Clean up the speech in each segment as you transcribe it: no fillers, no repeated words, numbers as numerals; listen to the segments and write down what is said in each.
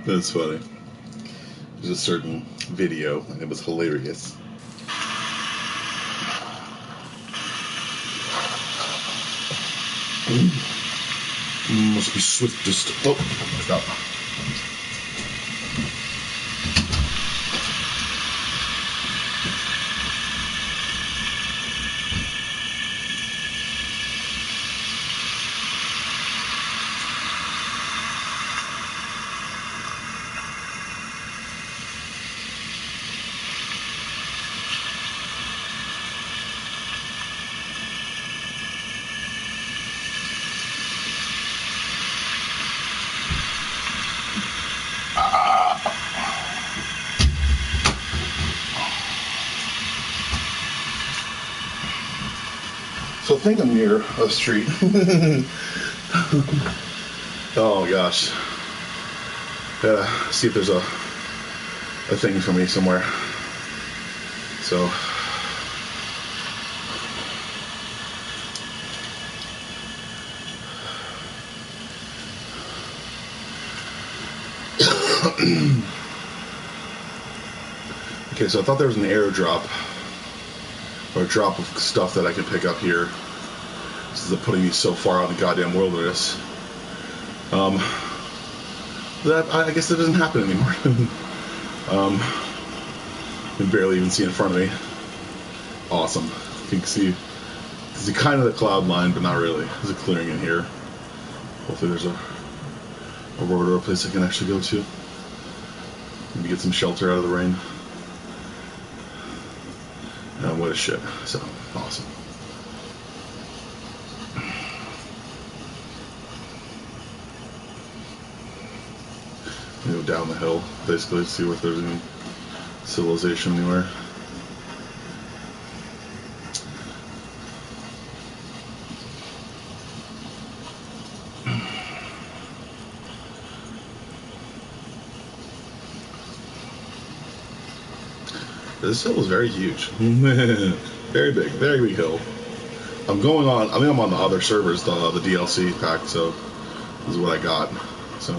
That's funny. There's a certain video, and it was hilarious. Must be swiftest. Oh, stop. So I think I'm near a street. Oh gosh. Gotta see if there's a thing for me somewhere. So okay, so I thought there was an airdrop or a drop of stuff that I could pick up here. This is putting me so far out in the goddamn wilderness. That I guess that doesn't happen anymore. I can barely even see in front of me. Awesome. You can see kind of the cloud line, but not really. There's a clearing in here. Hopefully there's a road or a place I can actually go to. Maybe get some shelter out of the rain. What a shit. So, awesome. Go down the hill, basically, to see if there's any civilization anywhere. This hill is very huge. Very big hill. I'm on the other servers, the DLC pack, so this is what I got. So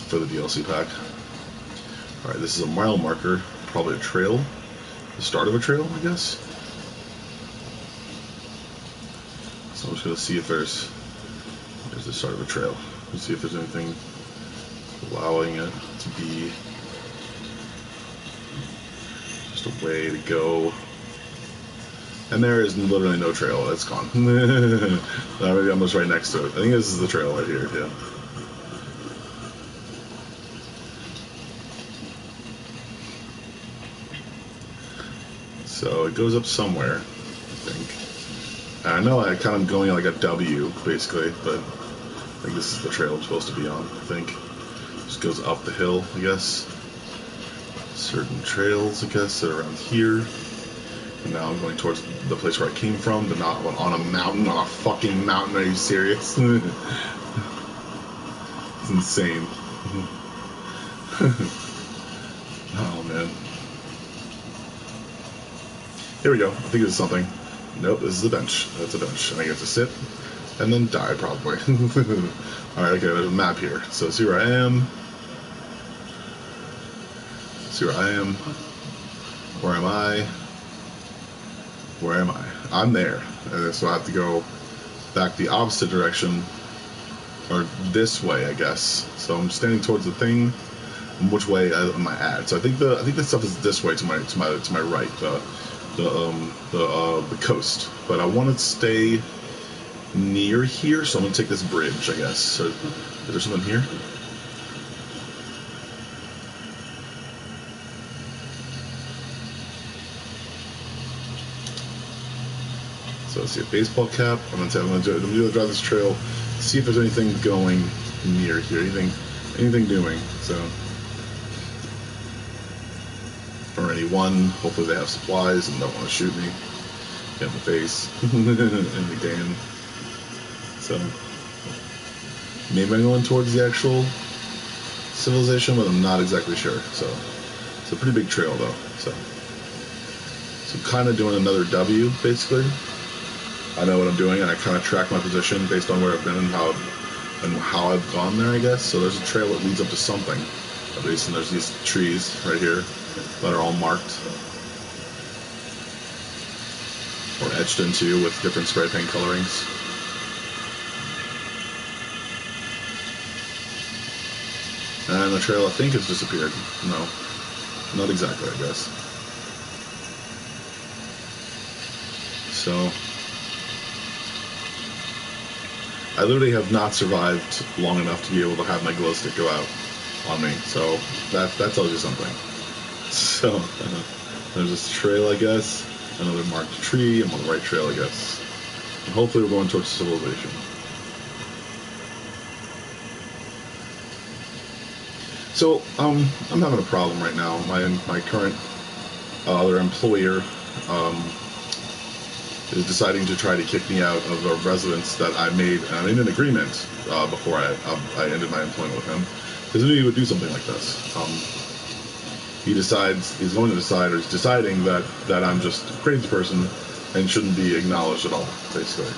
for the DLC pack. Alright, this is a mile marker, probably a trail. The start of a trail, I guess. So I'm just gonna see if there's the start of a trail. Let's see if there's anything allowing it to be just a way to go. And there is literally no trail. It's gone. Maybe I'm just right next to it. I think this is the trail right here. Yeah. So it goes up somewhere, I think. And I know I kind of going like a W, basically, but I think this is the trail I'm supposed to be on, I think. Just goes up the hill, I guess. Certain trails, I guess, that are around here. And now I'm going towards the place where I came from, but not on a mountain, on a fucking mountain. Are you serious? It's insane. Oh, man. Here we go. I think this is something. Nope, this is a bench. That's a bench. And I get to sit and then die, probably. Alright, okay, there's a map here. So see where I am. See where I am. Where am I? Where am I? I'm there. So I have to go back the opposite direction. Or this way, I guess. So I'm standing towards the thing. Which way am I at? So I think the stuff is this way to my right. The coast, but I want to stay near here, so I'm gonna take this bridge, I guess. So, is there someone here? So I see a baseball cap. I'm gonna drive this trail, see if there's anything going near here, anything doing. So. Or anyone. Hopefully they have supplies and don't want to shoot me in the face in the game. So maybe I'm going towards the actual civilization, but I'm not exactly sure. So it's a pretty big trail though. So I'm kind of doing another W basically. I know what I'm doing, and I kind of track my position based on where I've been and how I've gone there, I guess. So there's a trail that leads up to something, at least, and there's these trees right here that are all marked or etched into with different spray paint colorings. And the trail, I think, has disappeared. No, not exactly, I guess. So I literally have not survived long enough to be able to have my glow stick go out on me. So that tells you something. So there's this trail, I guess. Another marked tree. I'm on the right trail, I guess. And hopefully we're going towards civilization. So I'm having a problem right now. My current other employer is deciding to try to kick me out of a residence that I made in an agreement before I ended my employment with him, because I knew he would do something like this. He's deciding that I'm just a crazy person and shouldn't be acknowledged at all, basically.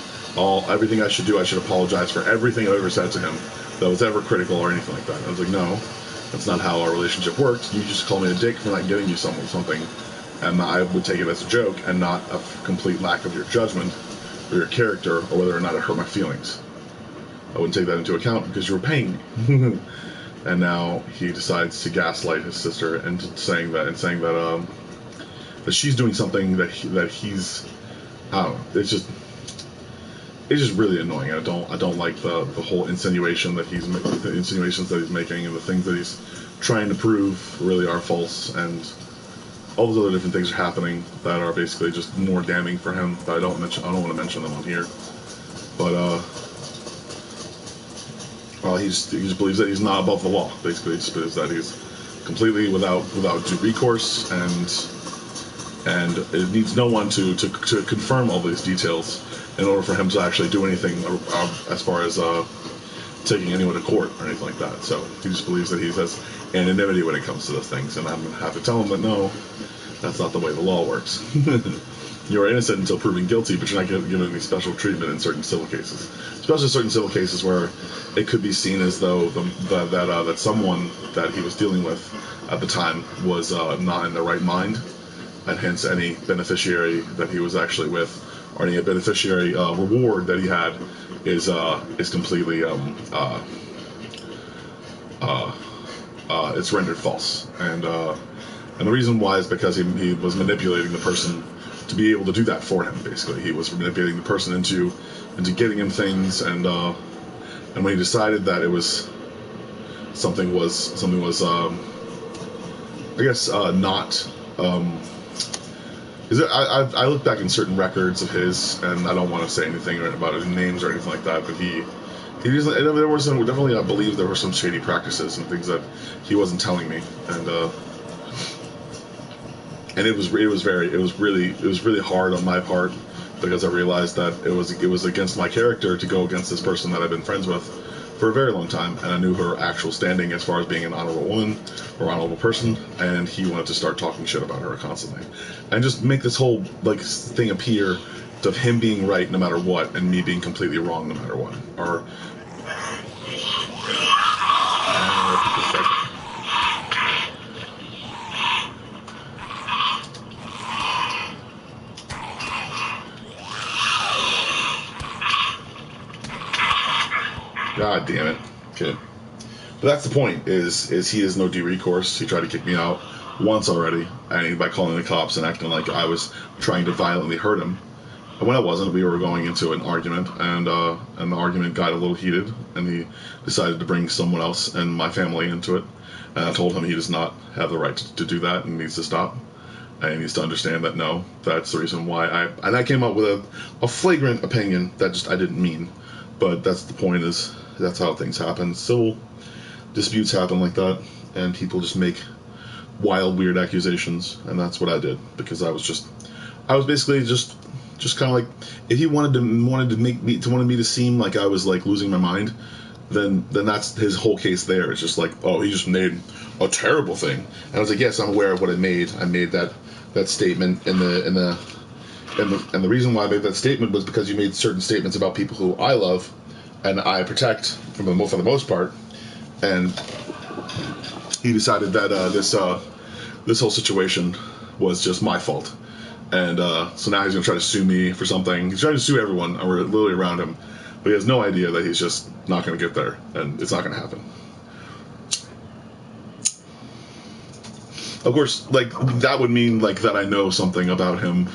Everything I should do, I should apologize for everything I've ever said to him that was ever critical or anything like that. And I was like, no, that's not how our relationship works. You just call me a dick for not giving you something, and I would take it as a joke and not a complete lack of your judgment or your character or whether or not it hurt my feelings. I wouldn't take that into account because you were paying me. And now he decides to gaslight his sister into saying that she's doing something that he's, I don't know. It's just really annoying. I don't like the whole insinuations that he's making, and the things that he's trying to prove really are false, and all those other different things are happening that are basically just more damning for him. But I don't want to mention them on here. But he just believes that he's not above the law. Basically, he just believes that he's completely without due recourse, and it needs no one to confirm all these details in order for him to actually do anything as far as taking anyone to court or anything like that. So he just believes that he has anonymity when it comes to those things, and I'm going to have to tell him that no, that's not the way the law works. You're innocent until proven guilty, but you're not given any special treatment in certain civil cases, especially certain civil cases where it could be seen as though that someone that he was dealing with at the time was not in their right mind, and hence any beneficiary that he was actually with or any beneficiary reward that he had is completely it's rendered false, and the reason why is because he was manipulating the person to be able to do that for him. Basically, he was manipulating the person into getting him things, and when he decided that it was something was I guess not. I look back in certain records of his, and I don't want to say anything about his names or anything like that, but there were some, definitely, I believe there were some shady practices and things that he wasn't telling me, and it was really hard on my part, because I realized that it was against my character to go against this person that I've been friends with for a very long time, and I knew her actual standing as far as being an honorable woman or honorable person, and he wanted to start talking shit about her constantly, and just make this whole thing appear of him being right no matter what, and me being completely wrong no matter what. Or God damn it. Okay. But that's the point, is he has no due recourse. He tried to kick me out once already, and by calling the cops and acting like I was trying to violently hurt him. And when I wasn't, we were going into an argument, and the argument got a little heated, and he decided to bring someone else and my family into it. And I told him he does not have the right to do that and needs to stop. And he needs to understand that no, that's the reason why I came up with a flagrant opinion that just I didn't mean. But that's the point, is that's how things happen. Civil disputes happen like that, and people just make wild, weird accusations, and that's what I did, because I was basically just kind of like, if he wanted me to seem like I was like losing my mind, then that's his whole case there. It's just like, oh, he just made a terrible thing, and I was like, yes, I'm aware of what I made. I made that statement in the and the reason why I made that statement was because you made certain statements about people who I love and I protect for the most part, and he decided that this whole situation was just my fault, and so now he's gonna try to sue me for something. He's trying to sue everyone literally around him, but he has no idea that he's just not gonna get there, and it's not gonna happen. Of course, like that would mean like that I know something about him.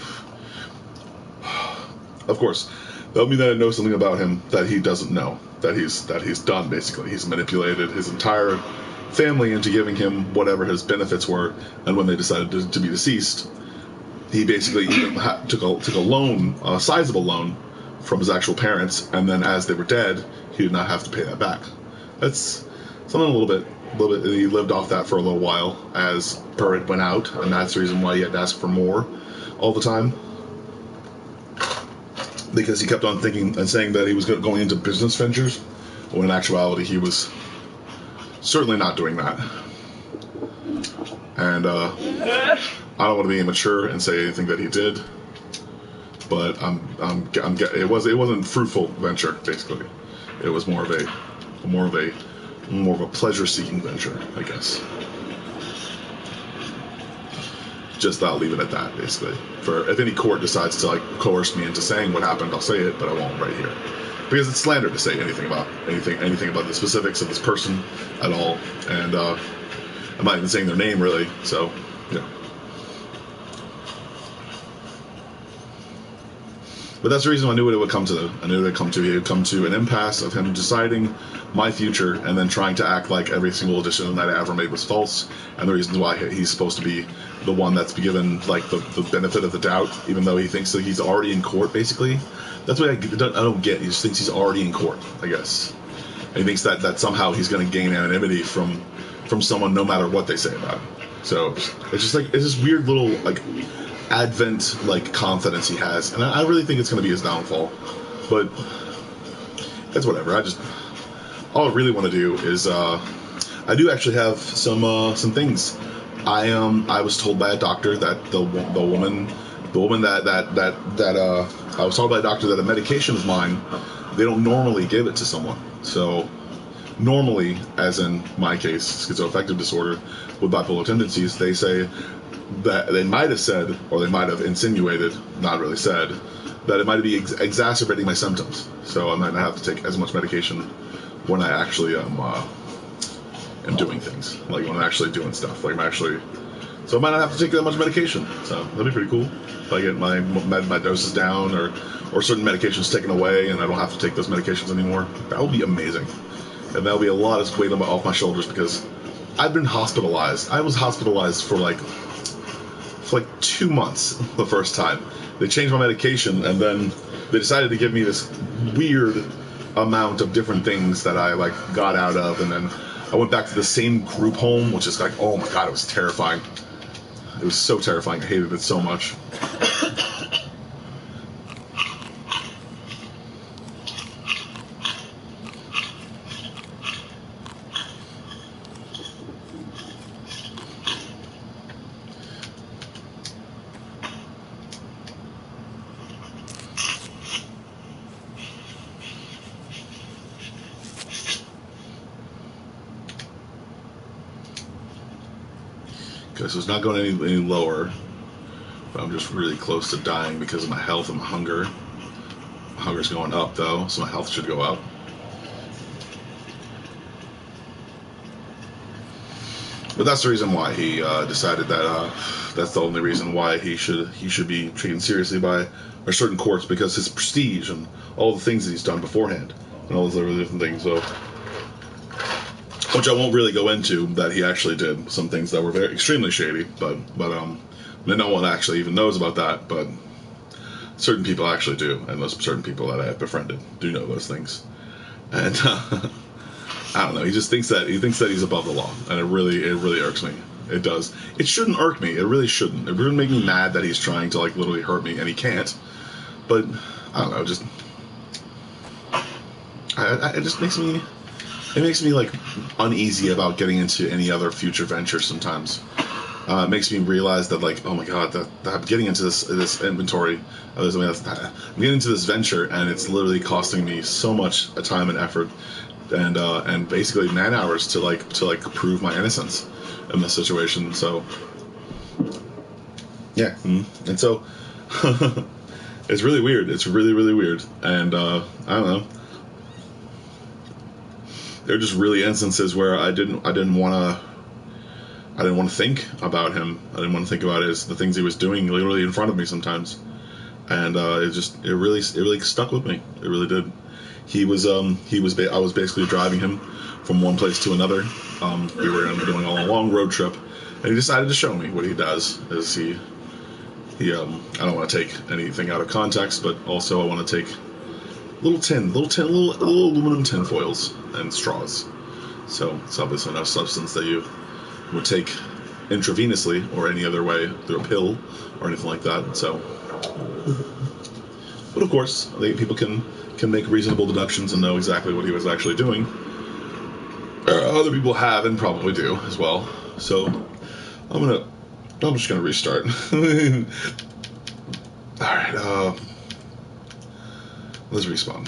Of course, that would mean that I know something about him that he doesn't know, that he's done, basically. He's manipulated his entire family into giving him whatever his benefits were, and when they decided to be deceased, he basically took a loan, a sizable loan, from his actual parents, and then as they were dead, he did not have to pay that back. That's something a little bit, he lived off that for a little while as per it went out, and that's the reason why he had to ask for more all the time. Because he kept on thinking and saying that he was going into business ventures, when in actuality he was certainly not doing that. And I don't want to be immature and say anything that he did, but it wasn't a fruitful venture. Basically, it was more of a pleasure-seeking venture, I guess. Just I'll leave it at that, basically. For if any court decides to like coerce me into saying what happened, I'll say it, but I won't right here, because it's slander to say anything about the specifics of this person at all, and I'm not even saying their name really. So, yeah. But that's the reason I knew what it would come to. I knew it would come to. He would come to an impasse of him deciding my future and then trying to act like every single decision that I ever made was false, and the reasons why he's supposed to be the one that's given like the benefit of the doubt, even though he thinks that he's already in court. Basically, that's what I don't get. He just thinks he's already in court, I guess, and he thinks that somehow he's going to gain anonymity from someone no matter what they say about him. So it's this weird little like Advent like confidence he has, and I really think it's going to be his downfall. But that's whatever. All I really want to do is I do actually have some things. I was told by a doctor that the woman that I was told by a doctor that a medication of mine, they don't normally give it to someone. So normally, as in my case, schizoaffective disorder with bipolar tendencies, they say that they might have said, or they might have insinuated, not really said, that it might be exacerbating my symptoms. So I might not have to take as much medication when I actually am doing things, like when I'm actually doing stuff. So I might not have to take that much medication. So that'd be pretty cool if I get my doses down, or certain medications taken away, and I don't have to take those medications anymore. That would be amazing, and that would be a lot of weight off my shoulders, because I've been hospitalized. I was hospitalized for like 2 months the first time. They changed my medication, and then they decided to give me this weird amount of different things that I like got out of, and then I went back to the same group home, which is like, oh my god, it was terrifying. It was so terrifying. I hated it so much. Okay, so it's not going any lower, but I'm just really close to dying because of my health and my hunger. My hunger's going up, though, so my health should go up. But that's the reason why he decided that that's the only reason why he should be treated seriously by certain courts, because his prestige and all the things that he's done beforehand and all those other different things. So, which I won't really go into, that he actually did some things that were extremely shady, but no one actually even knows about that, but certain people actually do, and those certain people that I have befriended do know those things. And I don't know, he thinks that he's above the law, and it really irks me. It does. It shouldn't irk me. It really shouldn't. It would make me mad that he's trying to like literally hurt me, and he can't. But I don't know, it just makes me. It makes me like uneasy about getting into any other future ventures sometimes, It makes me realize that, like, oh my god, that I'm getting into this inventory. I'm getting into this venture, and it's literally costing me so much time and effort, and basically man hours to prove my innocence in this situation. So yeah, and so it's really weird. It's really, really weird, and I don't know. There are just really instances where I didn't want to think about him. I didn't want to think about the things he was doing literally in front of me sometimes, and it really stuck with me. It really did. I was basically driving him from one place to another. We were doing a long road trip, and he decided to show me what he does. I don't want to take anything out of context, but also I want to take little aluminum tin foils and straws. So it's obviously not a substance that you would take intravenously or any other way through a pill or anything like that. So, but of course, I think people can make reasonable deductions and know exactly what he was actually doing. Other people have and probably do as well. So I'm just gonna restart. All right. Let's respawn.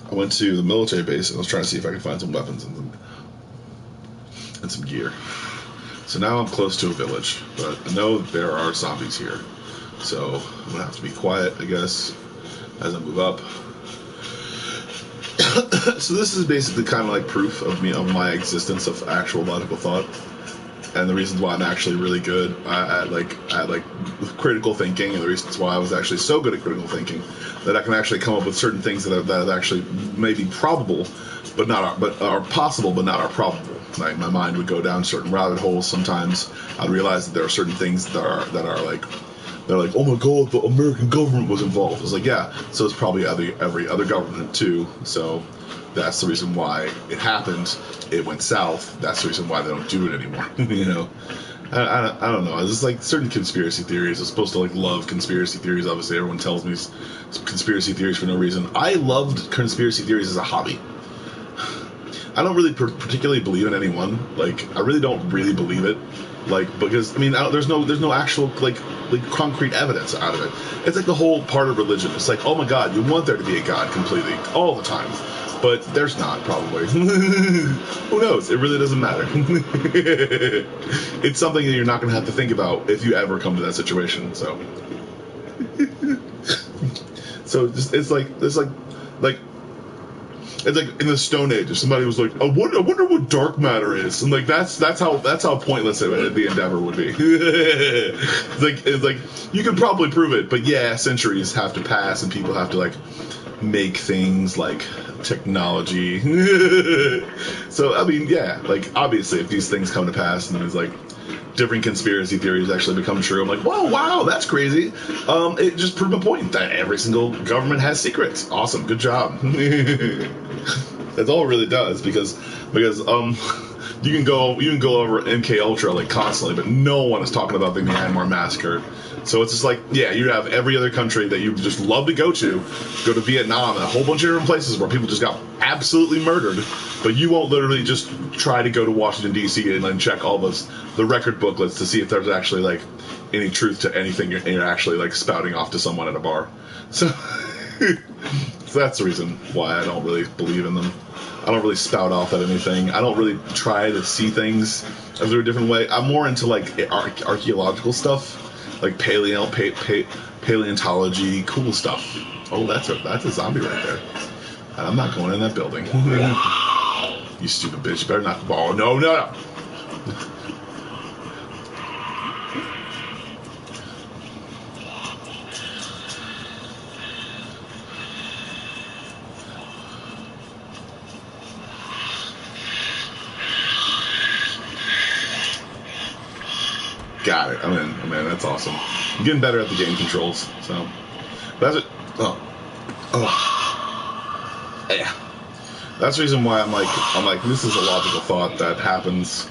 I went to the military base and I was trying to see if I could find some weapons and some gear. So now I'm close to a village, but I know there are zombies here. So I'm gonna have to be quiet, I guess, as I move up. So this is basically kind of like proof of my existence of actual logical thought, and the reasons why I'm actually really good at critical thinking, and the reasons why I was actually so good at critical thinking that I can actually come up with certain things that actually may be probable, but are possible, but not are probable. Like my mind would go down certain rabbit holes. Sometimes I'd realize that there are certain things that are like, oh my god, the American government was involved. It's like, yeah, so it's probably every other government too. So that's the reason why it happened. It went south. That's the reason why they don't do it anymore. You know, I don't know. It's just like certain conspiracy theories. I'm supposed to like love conspiracy theories. Obviously, everyone tells me conspiracy theories for no reason. I loved conspiracy theories as a hobby. I don't really particularly believe in any one. Like, I really don't really believe it. Like, because I mean, there's no actual like concrete evidence out of it. It's like the whole part of religion. It's like, oh my God, you want there to be a God completely all the time, but there's not, probably. Who knows? It really doesn't matter. It's something that you're not going to have to think about if you ever come to that situation. So, it's like it's like in the Stone Age, if somebody was like, I wonder what dark matter is, and like that's how pointless the endeavor would be. It's like you could probably prove it, but yeah, centuries have to pass and people have to like make things like technology. So I mean, yeah, like obviously if these things come to pass and there's like different conspiracy theories actually become true, I'm like, whoa, wow, that's crazy. It just proved my point that every single government has secrets. Awesome, good job. That's all it really does, because you can go over MK Ultra like constantly, but no one is talking about the Myanmar massacre. So it's just like, yeah, you have every other country that you just love to go to Vietnam and a whole bunch of different places where people just got absolutely murdered, but you won't literally just try to go to Washington D.C. and then check all the record booklets to see if there's actually like any truth to anything you're actually like spouting off to someone at a bar. So, so that's the reason why I don't really believe in them. I don't really spout off at anything. I don't really try to see things as a different way. I'm more into like archaeological stuff, like paleontology, cool stuff. Oh, that's a zombie right there. I'm not going in that building. You stupid bitch! You better not. Oh no. Got it. I'm in. That's awesome. I'm getting better at the game controls. So that's it. Oh. Yeah. That's the reason why I'm like this is a logical thought that happens.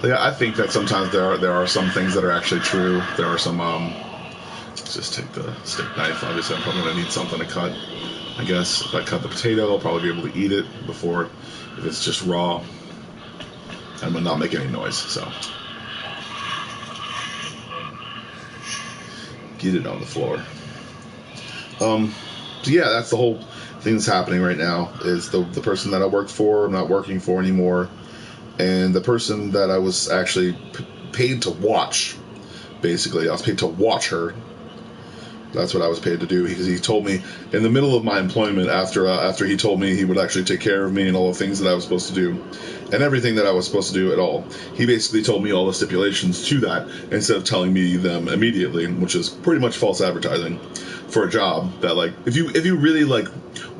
Yeah, I think that sometimes there are some things that are actually true. There are some let's just take the steak knife. Obviously, I'm probably gonna need something to cut. I guess if I cut the potato, I'll probably be able to eat it before if it's just raw. I'm gonna not make any noise. So get it on the floor. So yeah, that's the whole thing that's happening right now. Is the person that I worked for, I'm not working for anymore, and the person that I was actually paid to watch. Basically, I was paid to watch her. That's what I was paid to do, because he told me in the middle of my employment, after he told me he would actually take care of me and all the things that I was supposed to do, and everything that I was supposed to do at all. He basically told me all the stipulations to that instead of telling me them immediately, which is pretty much false advertising for a job. That, like, if you really like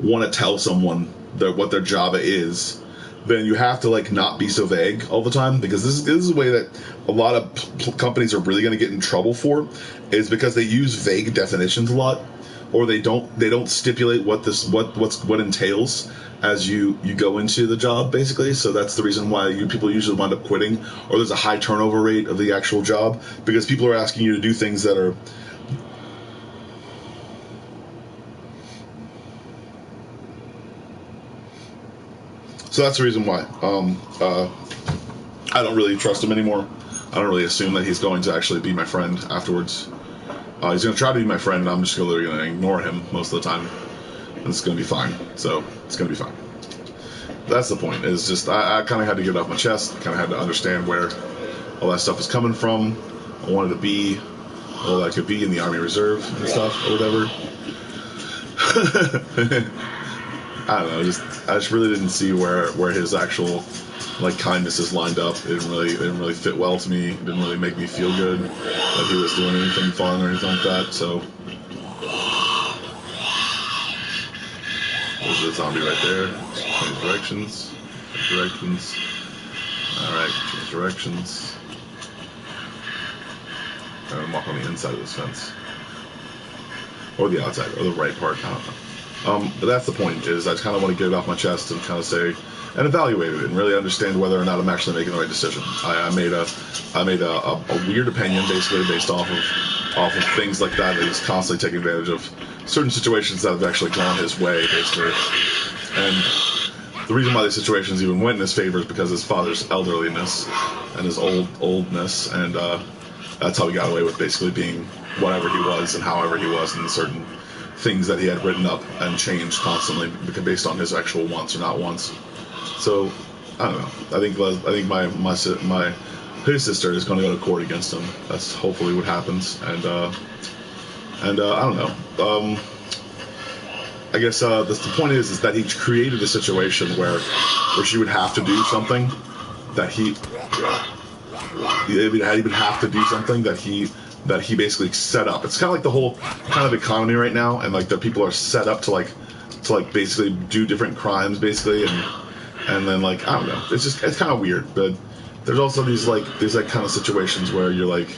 want to tell someone what their job is, then you have to, like, not be so vague all the time, because this is a way that a lot of companies are really going to get in trouble for, is because they use vague definitions a lot, or they don't stipulate what entails as you go into the job, basically. So that's the reason why people usually wind up quitting, or there's a high turnover rate of the actual job, because people are asking you to do things that are. So that's the reason why I don't really trust him anymore. I don't really assume that he's going to actually be my friend afterwards. He's going to try to be my friend, and I'm just going to ignore him most of the time. And it's going to be fine. So it's going to be fine. That's the point. Is just I kind of had to get it off my chest. Kind of had to understand where all that stuff is coming from. I wanted to be all that I could be in the Army Reserve and stuff, or whatever. I don't know. I just really didn't see where his actual, like, kindnesses lined up. It didn't really fit well to me. It didn't really make me feel good that he was doing anything fun or anything like that. So there's the zombie right there. Change directions. All right, change directions. I'm walk on the inside of this fence, or the outside, or the right part. I don't know. But that's the point, is I kind of want to get it off my chest and kind of say, and evaluate it, and really understand whether or not I'm actually making the right decision. I made a weird opinion, basically based off of things like that he's constantly taking advantage of certain situations that have actually gone his way, basically. And the reason why these situations even went in his favor is because his father's elderliness and his oldness, and that's how he got away with basically being whatever he was and however he was in certain things that he had written up and changed constantly based on his actual wants or not wants. So I don't know. I think his sister is going to go to court against him. That's hopefully what happens. And I don't know. I guess the point is that he created a situation where she would have to do something that he would have to do something that he basically set up. It's kind of like the whole kind of economy right now, and like the people are set up to basically do different crimes, basically, and then, like, I don't know. It's kind of weird, but there's also these kind of situations where you're like,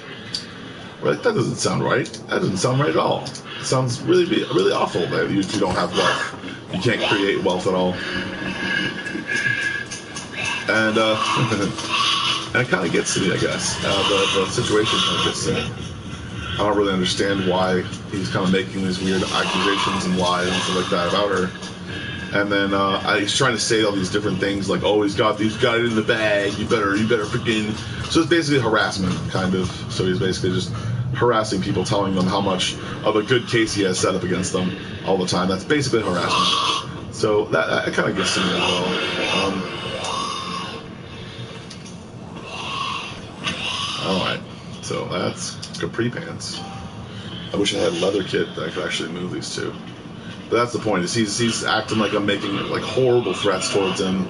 that doesn't sound right. That doesn't sound right at all. It sounds really awful that you don't have wealth. You can't create wealth at all. And and it kind of gets to me, I guess. The situation kind of gets to me. I don't really understand why he's kind of making these weird accusations and lies and stuff like that about her. And then he's trying to say all these different things, like, oh, he's got it in the bag. You better freaking. So it's basically harassment, kind of. So he's basically just harassing people, telling them how much of a good case he has set up against them all the time. That's basically harassment. So that kind of gets to me as well. All right. So that's capri pants. I wish I had a leather kit that I could actually move these to. But that's the point, is he's acting like I'm making, like, horrible threats towards him.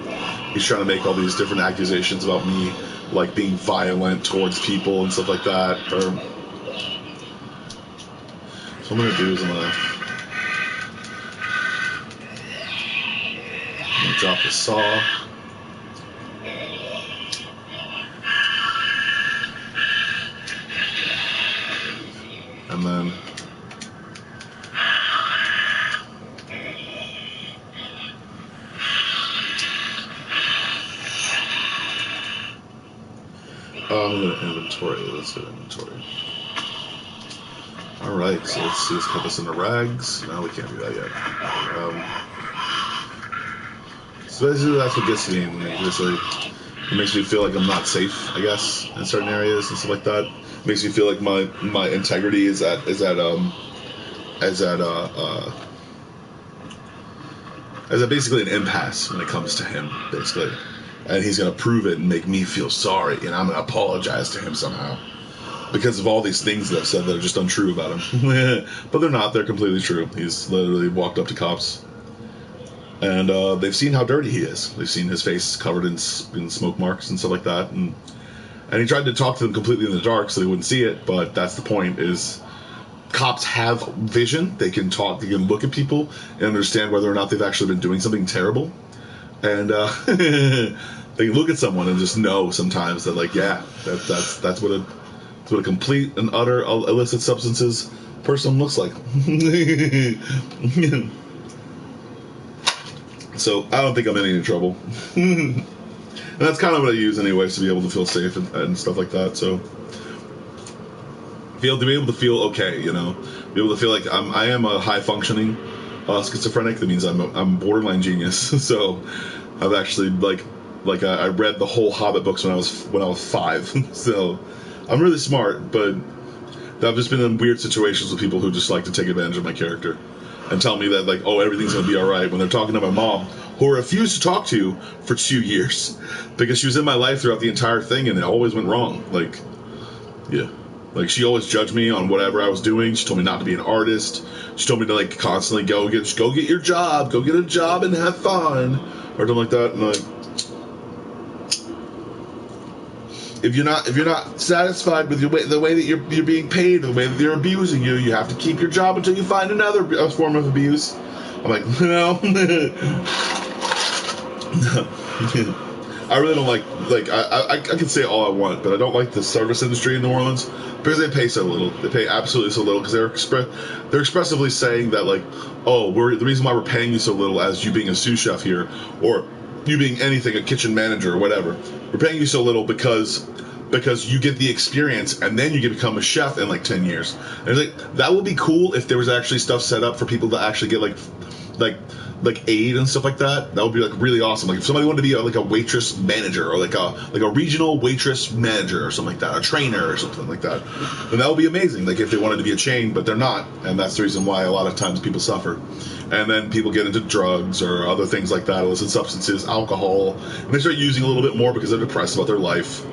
He's trying to make all these different accusations about me, like being violent towards people and stuff like that. So what I'm going to do is I'm going to drop the saw. And then I'm going to inventory. Let's go to inventory. Alright, so let's see. Let's put this into rags. No, we can't do that yet. So basically that's what gets me. It makes me feel like I'm not safe, I guess, in certain areas and stuff like that. It makes me feel like my integrity is at basically an impasse when it comes to him, basically. And he's gonna prove it and make me feel sorry, and I'm gonna apologize to him somehow. Because of all these things that I've said that are just untrue about him. But they're not, they're completely true. He's literally walked up to cops. And they've seen how dirty he is. They've seen his face covered in smoke marks and stuff like that. And he tried to talk to them completely in the dark so they wouldn't see it, but that's the point, is cops have vision. They can talk, they can look at people and understand whether or not they've actually been doing something terrible. And they can look at someone and just know sometimes that, like, yeah, that's what a complete and utter illicit substances person looks like. So I don't think I'm in any trouble. And that's kind of what I use anyways, to be able to feel safe and stuff like that. So be able to feel okay, you know, be able to feel like I am a high functioning schizophrenic. That means I'm borderline genius. So I've actually I read the whole Hobbit books when I was 5. So I'm really smart, but I've just been in weird situations with people who just like to take advantage of my character and tell me that, like, oh, everything's going to be all right, when they're talking to my mom, who I refused to talk to for 2 years because she was in my life throughout the entire thing and it always went wrong. Like, yeah. Like, she always judged me on whatever I was doing. She told me not to be an artist. She told me to, like, constantly go get your job, go get a job and have fun, or something like that. And, like, if you're not satisfied with the way that you're being paid, the way that they're abusing you, you have to keep your job until you find another form of abuse. I'm like, no. I really don't like I can say all I want, but I don't like the service industry in New Orleans because they pay so little. They pay absolutely so little because they're expressively saying that, like, oh, the reason why we're paying you so little as you being a sous chef here, or you being anything, a kitchen manager or whatever, we're paying you so little because you get the experience and then you can become a chef in like 10 years. And it's like, that would be cool if there was actually stuff set up for people to actually get like aid and stuff like that. That would be, like, really awesome. Like, if somebody wanted to be like a waitress manager, or like a regional waitress manager or something like that, a trainer or something like that, then that would be amazing. Like, if they wanted to be a chain, but they're not, and that's the reason why a lot of times people suffer. And then people get into drugs or other things like that, illicit substances, alcohol, and they start using a little bit more because they're depressed about their life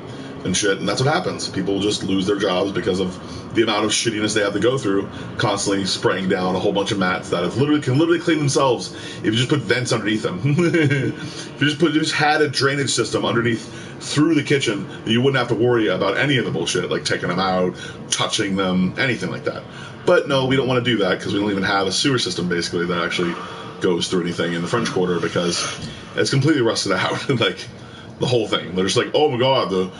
and shit, and that's what happens. People just lose their jobs because of the amount of shittiness they have to go through, constantly spraying down a whole bunch of mats that can literally clean themselves if you just put vents underneath them. If you just had a drainage system underneath through the kitchen, you wouldn't have to worry about any of the bullshit, like taking them out, touching them, anything like that. But no, we don't want to do that because we don't even have a sewer system, basically, that actually goes through anything in the French Quarter because it's completely rusted out. Like, the whole thing. They're just like, oh my god, the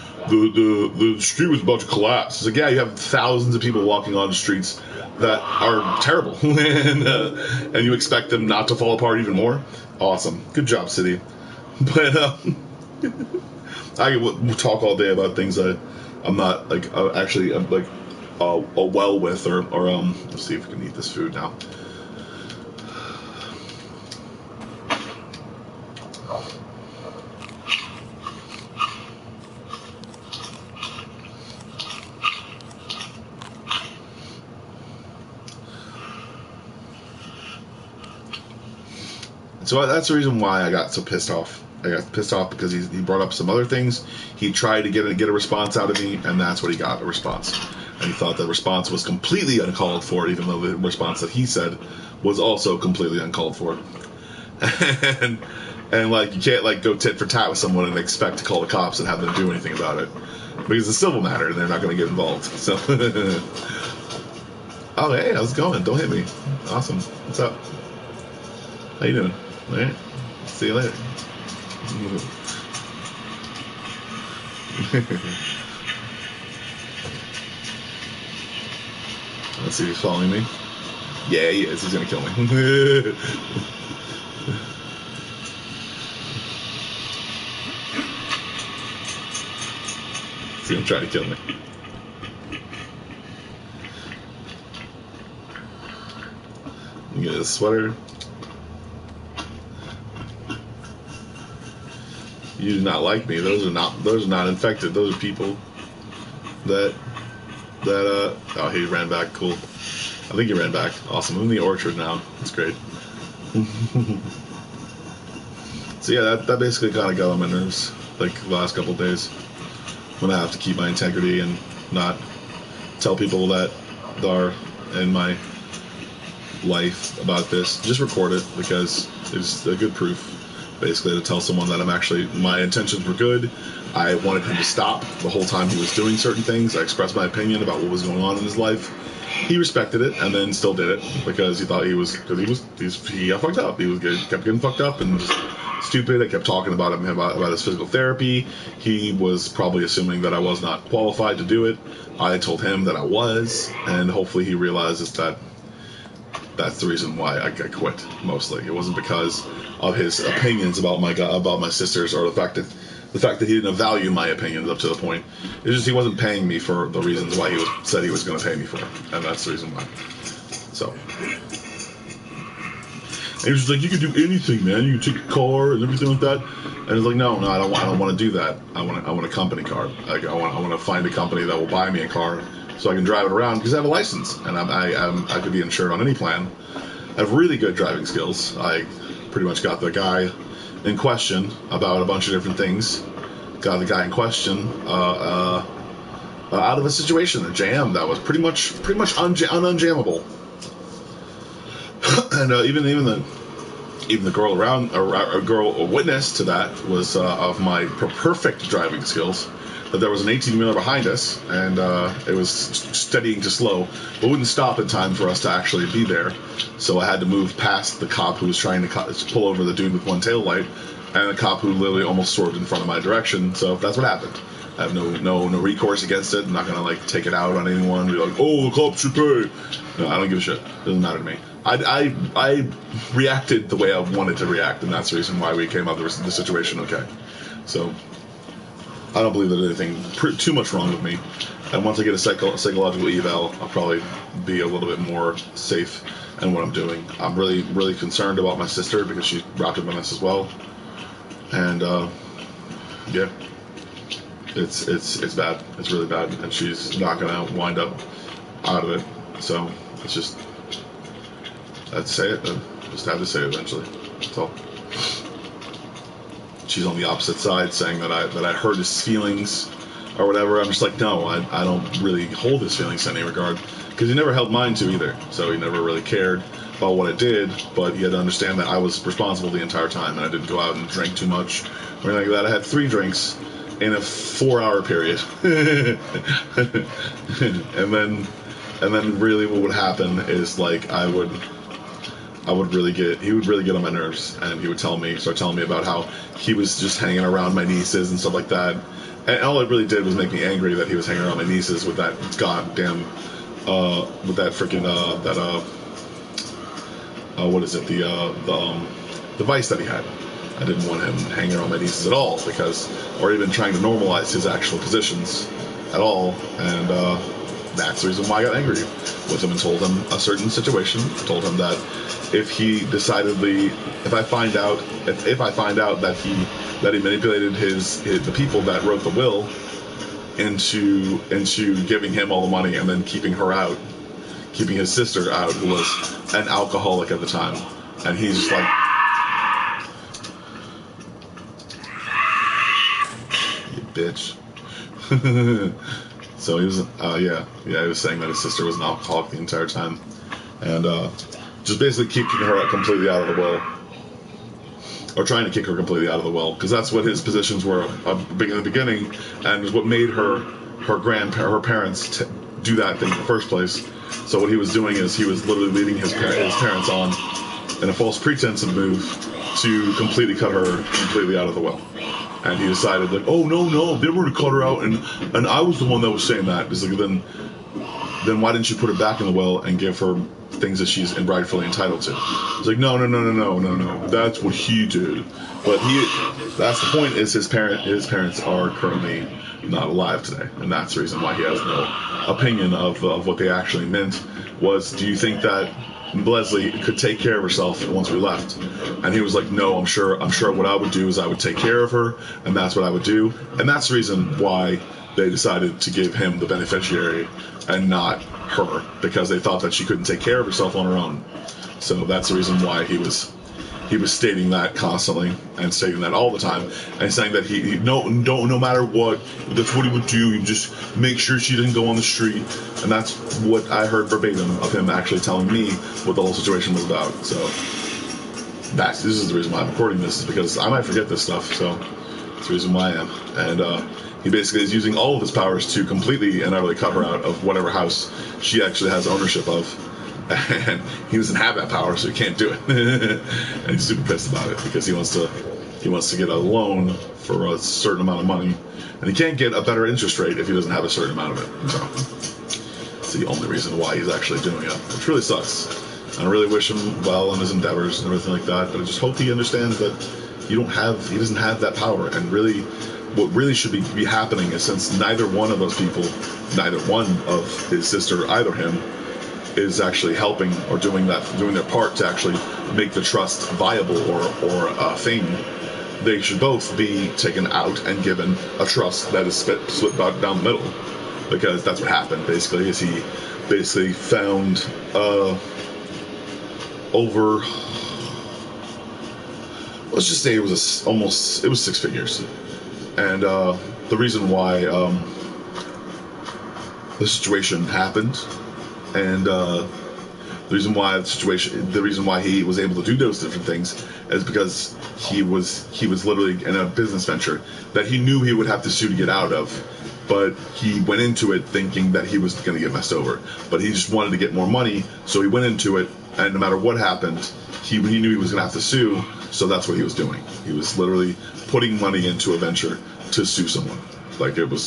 street was about to collapse. It's like, yeah, you have thousands of people walking on the streets that are terrible, and you expect them not to fall apart even more? Awesome. Good job, city. But I can talk all day about things that I'm not, like, actually well with, or let's see if we can eat this food now. So that's the reason why I got so pissed off. I got pissed off because he brought up some other things. He tried to get a response out of me, and that's what he got, a response. And he thought that response was completely uncalled for, even though the response that he said was also completely uncalled for. And like, you can't, like, go tit for tat with someone and expect to call the cops and have them do anything about it, because it's a civil matter and they're not going to get involved. So, oh, hey, how's it going? Don't hit me. Awesome. What's up? How you doing? All right. See you later. Let's see if he's following me. Yeah, he is. He's gonna kill me. He's gonna try to kill me. You get a sweater. You do not like me. Those are not infected. Those are people that oh, he ran back. Cool. I think he ran back. Awesome. I'm in the orchard now. That's great. So yeah, that basically kind of got on my nerves, like the last couple of days, when I have to keep my integrity and not tell people that are in my life about this. Just record it, because it's a good proof, basically, to tell someone that my intentions were good. I wanted him to stop the whole time he was doing certain things. I expressed my opinion about what was going on in his life. He respected it, and then still did it because he thought he got fucked up. Kept getting fucked up and just stupid. I kept talking about his physical therapy. He was probably assuming that I was not qualified to do it. I told him that I was, and hopefully he realizes that that's the reason why I quit. Mostly, it wasn't because of his opinions about my sisters, or the fact that he didn't value my opinions up to the point. It's just he wasn't paying me for the reasons why said he was going to pay me for, and that's the reason why. So, and he was just like, you can do anything, man. You can take a car and everything like that. And I was like, no, I don't want to do that. I want a company car. Like, I want to find a company that will buy me a car so I can drive it around, because I have a license and I could be insured on any plan. I have really good driving skills. I pretty much got the guy in question about a bunch of different things. Got the guy in question out of a situation, a jam that was pretty much unjammable. And even the girl around, a witness to that was of my perfect driving skills. That there was an 18-wheeler behind us, and it was steadying to slow, but wouldn't stop in time for us to actually be there. So I had to move past the cop who was trying to pull over the dude with one tail light, and the cop who literally almost swerved in front of my direction. So that's what happened. I have no recourse against it. I'm not gonna take it out on anyone. Be like, oh, the cops should pay. No, I don't give a shit. It doesn't matter to me. I reacted the way I wanted to react, and that's the reason why we came out of the situation okay. So I don't believe there's anything too much wrong with me. And once I get a psychological eval, I'll probably be a little bit more safe in what I'm doing. I'm really, really concerned about my sister, because she's wrapped up in this as well. And yeah, it's bad. It's really bad, and she's not gonna wind up out of it. So it's just, I had to say it. Just had to say it eventually. That's all. She's on the opposite side, saying that I hurt his feelings or whatever. I'm just like, no, I don't really hold his feelings in any regard, because he never held mine to either. So he never really cared about what I did, but he had to understand that I was responsible the entire time, and I didn't go out and drink too much or anything like that. I had 3 drinks in a 4-hour period. and then really what would happen is, like, he would really get on my nerves, and he would start telling me about how he was just hanging around my nieces and stuff like that. And all it really did was make me angry that he was hanging around my nieces with that goddamn, with that freaking, what is it, the vice that he had. I didn't want him hanging around my nieces at all, or even trying to normalize his actual positions at all, and that's the reason why I got angry with him and told him a certain situation. Told him that if I find out that he manipulated the people that wrote the will into giving him all the money, and then keeping his sister out, who was an alcoholic at the time, and he's just like, you bitch. So he was, he was saying that his sister was an alcoholic the entire time, and just basically keeping her completely out of the will, or trying to kick her completely out of the will, because that's what his positions were in the beginning, and what made her parents do that thing in the first place. So what he was doing is he was literally leading his parents on in a false pretense of move to completely cut her completely out of the will. And he decided, like, oh, no, they were to cut her out, and I was the one that was saying that. It's like, then why didn't you put her back in the will and give her things that she's rightfully entitled to? It's like, no, that's what he did. But that's the point, is his parents are currently not alive today, and that's the reason why he has no opinion of what they actually meant. Do you think that Leslie could take care of herself once we left. And he was like, no, I'm sure what I would do is I would take care of her, and that's what I would do. And that's the reason why they decided to give him the beneficiary and not her, because they thought that she couldn't take care of herself on her own. So that's the reason why he was stating that constantly and stating that all the time, and saying that no matter what, that's what he would do. He would just make sure she didn't go on the street, and that's what I heard verbatim of him actually telling me what the whole situation was about. So this is the reason why I'm recording this, is because I might forget this stuff. So that's the reason why I am. And he basically is using all of his powers to completely and utterly cut her out of whatever house she actually has ownership of. And he doesn't have that power, so he can't do it. And he's super pissed about it because he wants to get a loan for a certain amount of money, and he can't get a better interest rate if he doesn't have a certain amount of it. So it's the only reason why he's actually doing it, which really sucks. And I really wish him well in his endeavors and everything like that, but I just hope he understands that he doesn't have that power. And really, what really should be happening is, since neither one of those people, neither one of his sister, either him, is actually helping or doing their part to actually make the trust viable or a thing, they should both be taken out and given a trust that is split down the middle, because that's what happened basically. Is he basically found over, let's just say it was 6 figures, and the reason why the situation happened. And the reason why he was able to do those different things is because he was literally in a business venture that he knew he would have to sue to get out of, but he went into it thinking that he was going to get messed over. But he just wanted to get more money, so he went into it, and no matter what happened, he knew he was going to have to sue, so that's what he was doing. He was literally putting money into a venture to sue someone. Like, it's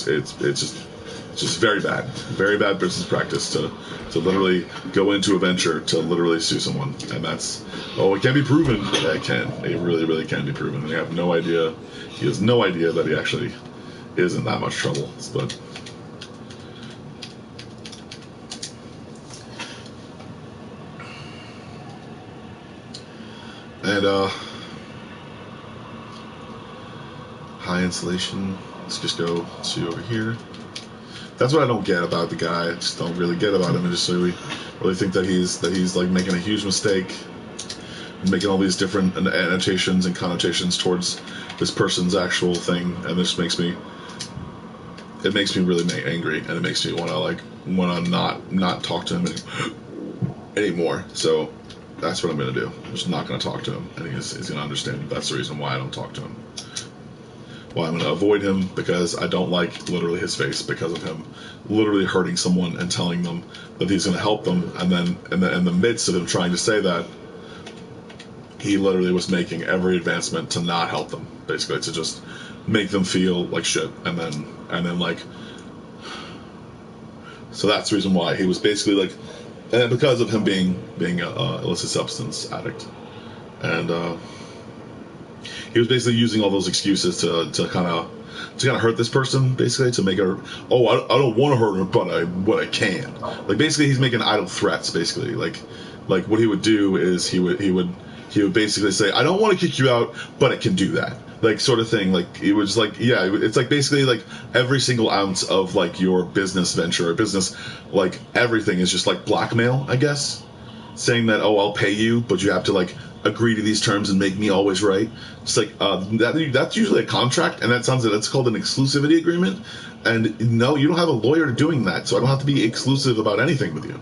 just very bad business practice to literally go into a venture to literally sue someone. And that's, it can be proven. Yeah, it can. It really, really can be proven. And he has no idea that he actually is in that much trouble. But and high insulation. Let's just go to over here. That's what I don't get about the guy. I just don't really get about him. I just really think that he's like making a huge mistake, making all these different annotations and connotations towards this person's actual thing, and this makes me really angry, and it makes me want to not talk to him anymore. So that's what I'm gonna do. I'm just not gonna talk to him, and he's gonna understand. That's the reason why I don't talk to him. Well, I'm going to avoid him because I don't like literally his face because of him literally hurting someone and telling them that he's going to help them, and then in the midst of him trying to say that, he literally was making every advancement to not help them, basically to just make them feel like shit, and then like, so that's the reason why he was basically like, and because of him being a illicit substance addict, and he was basically using all those excuses to kind of hurt this person, basically to make her, I don't want to hurt her, but I can. Like, basically he's making idle threats, basically. Like what he would do is he would basically say, I don't want to kick you out, but I can do that. Like, sort of thing. Like, it was like, yeah, it's like basically like every single ounce of like your business venture or business, like everything is just like blackmail, I guess. Saying that, I'll pay you, but you have to like agree to these terms and make me always right. It's like that's usually a contract, and that's called an exclusivity agreement. And no, you don't have a lawyer doing that, so I don't have to be exclusive about anything with you.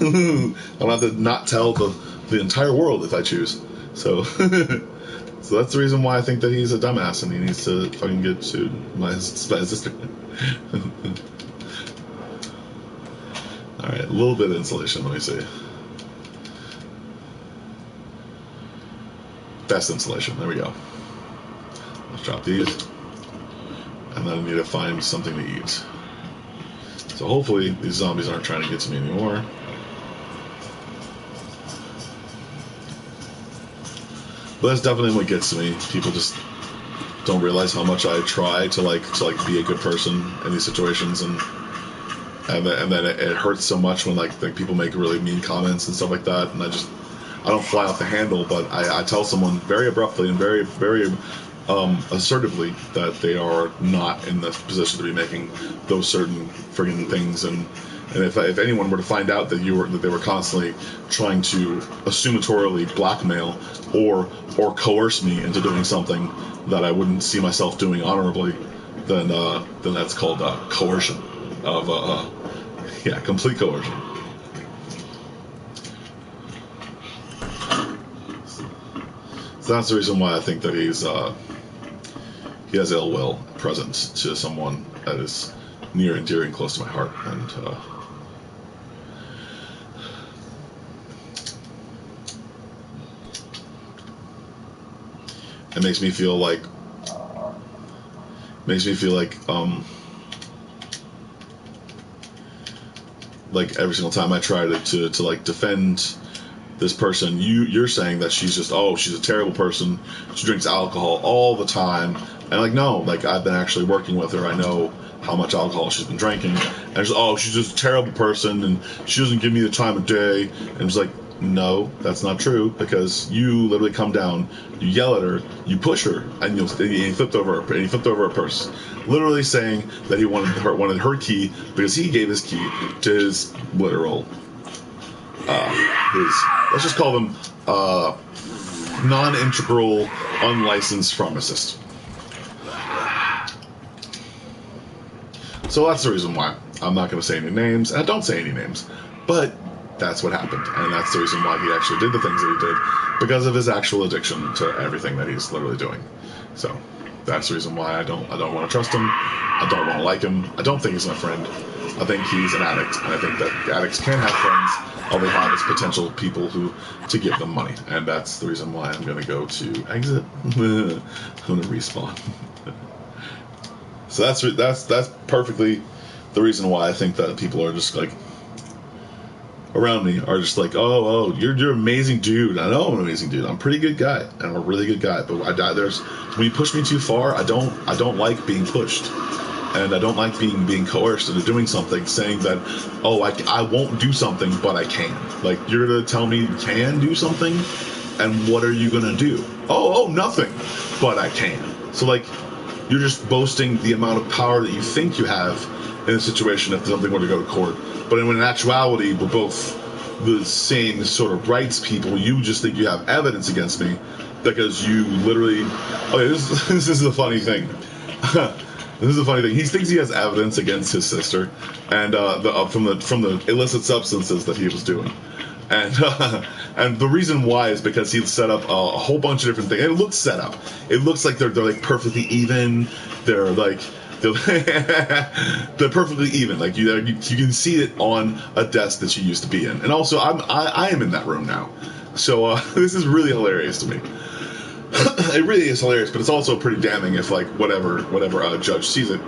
I don't have to not tell the entire world if I choose. So so that's the reason why I think that he's a dumbass and he needs to fucking get sued by his sister. All right, a little bit of insulation. Let me see. Best insulation. There we go. Let's drop these. And then I need to find something to eat. So hopefully these zombies aren't trying to get to me anymore. But that's definitely what gets to me. People just don't realize how much I try to like be a good person in these situations, and and then it hurts so much when like people make really mean comments and stuff like that, and I don't fly off the handle, but I tell someone very abruptly and very assertively that they are not in the position to be making those certain friggin' things, and if anyone were to find out that they were constantly trying to assumatorily blackmail or coerce me into doing something that I wouldn't see myself doing honorably, then that's called coercion of complete coercion. So that's the reason why I think that he has ill will present to someone that is near and dear and close to my heart, and it makes me feel like every single time I try to like defend this person, you're saying that she's a terrible person, she drinks alcohol all the time, and like, no, like I've been actually working with her, I know how much alcohol she's been drinking, and she's just a terrible person and she doesn't give me the time of day, and it's like, no, that's not true, because you literally come down, you yell at her, you push her, and he flipped over her purse, literally saying that he wanted her key because he gave his key to his literal let's just call them non-integral, unlicensed pharmacist. So that's the reason why I'm not going to say any names, and I don't say any names, but that's what happened, and that's the reason why he actually did the things that he did, because of his actual addiction to everything that he's literally doing. So that's the reason why I don't want to trust him. I don't want to like him. I don't think he's my friend. I think he's an addict, and I think that addicts can have friends. All they have is potential people to give them money, and that's the reason why I'm going to go to exit. I'm going to respawn. So that's perfectly the reason why I think that people are just like around me are just like, oh, you're an amazing dude. I know I'm an amazing dude. I'm a pretty good guy. I'm a really good guy. But when you push me too far, I don't like being pushed, and I don't like being coerced into doing something, saying that, I won't do something, but I can. Like, you're gonna tell me you can do something, and what are you gonna do? Oh, nothing, but I can. So like, you're just boasting the amount of power that you think you have in a situation if something were to go to court. But in actuality, we're both the same sort of rights people. You just think you have evidence against me because you literally... Okay, this is a funny thing. This is a funny thing. He thinks he has evidence against his sister, and from the illicit substances that he was doing. And the reason why is because he set up a whole bunch of different things. It looks set up. It looks like they're like perfectly even. They're perfectly even. Like you can see it on a desk that you used to be in. And also, I am in that room now. So this is really hilarious to me. It really is hilarious, but it's also pretty damning if like whatever judge sees it.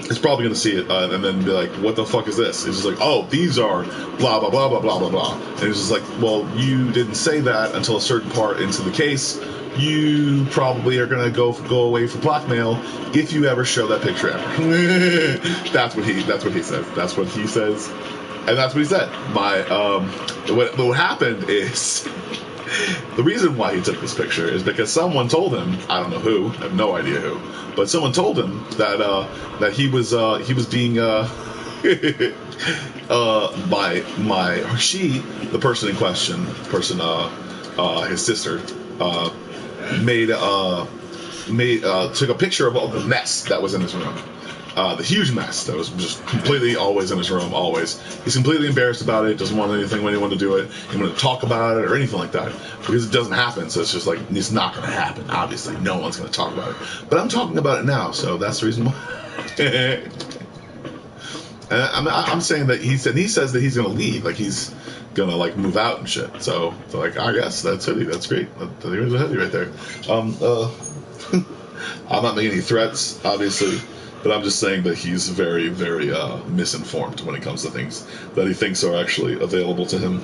It's probably going to see it and then be like, what the fuck is this? It's just like, oh, these are blah, blah, blah, blah, blah, blah, blah. And it's just like, well, you didn't say that until a certain part into the case. You probably are going to go away for blackmail if you ever show that picture ever. That's what he says. That's what he says. And that's what he said. What happened is... The reason why he took this picture is because someone told him, I don't know who, I have no idea who, but someone told him that he was being the person in question, his sister, took a picture of all the mess that was in his room. The huge mess that was just completely always in his room, always. He's completely embarrassed about it, doesn't want anyone to do it, he doesn't want to talk about it or anything like that, because it doesn't happen, so it's just like, it's not going to happen, obviously, no one's going to talk about it. But I'm talking about it now, so that's the reason why. And I'm saying that he says that he's going to leave, like he's going to like move out and shit, so like, I guess that's hoodie, that's great, there's a hoodie right there. I'm not making any threats, obviously, but I'm just saying that he's very, very misinformed when it comes to things that he thinks are actually available to him.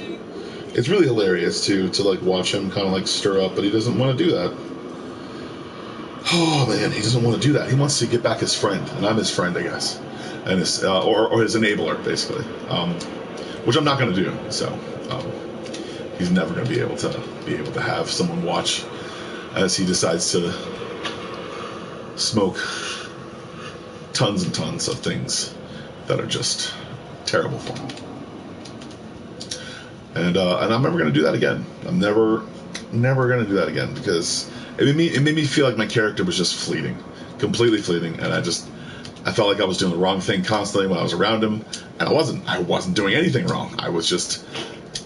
It's really hilarious to like watch him kind of like stir up, but he doesn't want to do that. Oh man, he doesn't want to do that. He wants to get back his friend, and I'm his friend, I guess, and his or his enabler, basically, which I'm not going to do. So he's never going to be able to have someone watch as he decides to smoke tons and tons of things that are just terrible for him. And I'm never going to do that again. I'm never going to do that again, because it made me feel like my character was just fleeting, completely fleeting, and I felt like I was doing the wrong thing constantly when I was around him, and I wasn't doing anything wrong. I was just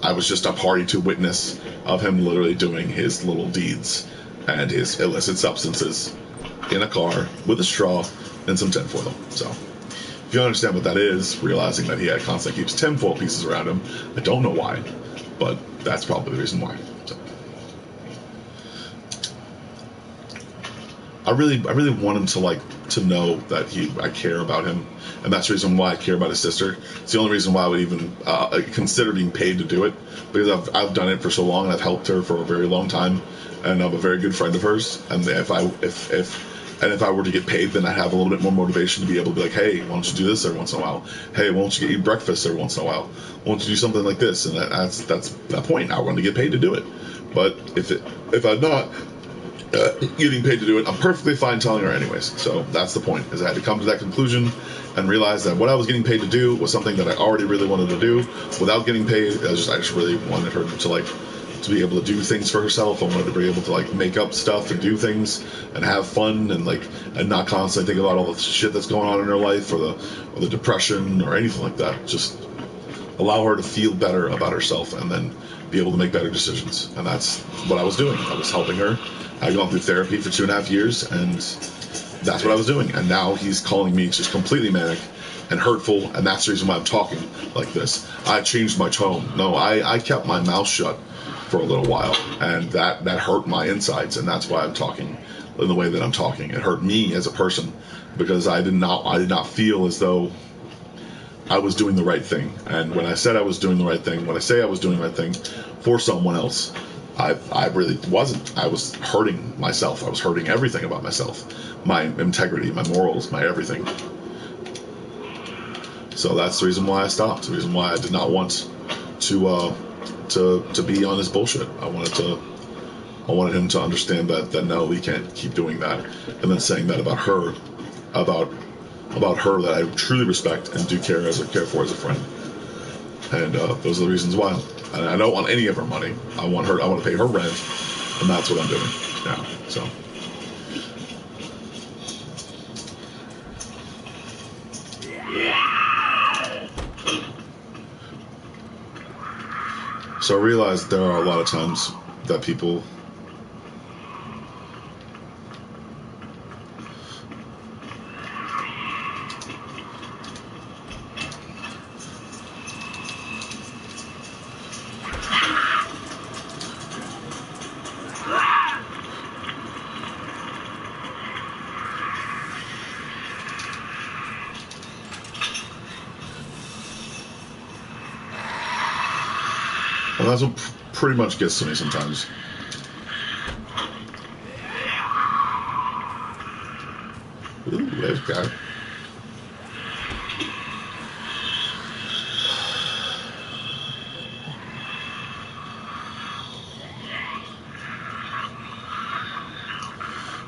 a party to witness of him literally doing his little deeds and his illicit substances in a car with a straw and some tinfoil. So if you understand what that is, realizing that he constantly keeps tinfoil pieces around him, I don't know why, but that's probably the reason why. So I really want him to know that I care about him, and that's the reason why I care about his sister. It's the only reason why I would even consider being paid to do it, because I've done it for so long, and I've helped her for a very long time, and I'm a very good friend of hers. And if I were to get paid, then I'd have a little bit more motivation to be able to be like, hey, why don't you do this every once in a while? Hey, why don't you eat breakfast every once in a while? Why don't you do something like this? And that's that point. I want to get paid to do it. But if I'm not getting paid to do it, I'm perfectly fine telling her anyways. So that's the point, is I had to come to that conclusion and realize that what I was getting paid to do was something that I already really wanted to do without getting paid. I just really wanted her to be able to do things for herself. I wanted to be able to make up stuff and do things and have fun and not constantly think about all the shit that's going on in her life or the depression or anything like that. Just allow her to feel better about herself and then be able to make better decisions. And that's what I was doing. I was helping her. I'd gone through therapy for 2.5 years, and that's what I was doing. And now he's calling me just completely manic and hurtful, and that's the reason why I'm talking like this. I changed my tone. No, I kept my mouth shut for a little while, and that hurt my insides, and that's why I'm talking in the way that I'm talking. It hurt me as a person, because I did not feel as though I was doing the right thing. And when I said I was doing the right thing, when I say I was doing the right thing for someone else, I really wasn't. I was hurting myself. I was hurting everything about myself, my integrity, my morals, my everything. So that's the reason why I stopped. The reason why I did not want to be on his bullshit. I wanted him to understand that no, he can't keep doing that, and then saying that about her, about her that I truly respect and do care for as a friend. And those are the reasons why. And I don't want any of her money. I want to pay her rent, and that's what I'm doing now. So I realize there are a lot of times that people Well, that's what pretty much gets to me sometimes. Ooh, there's a guy.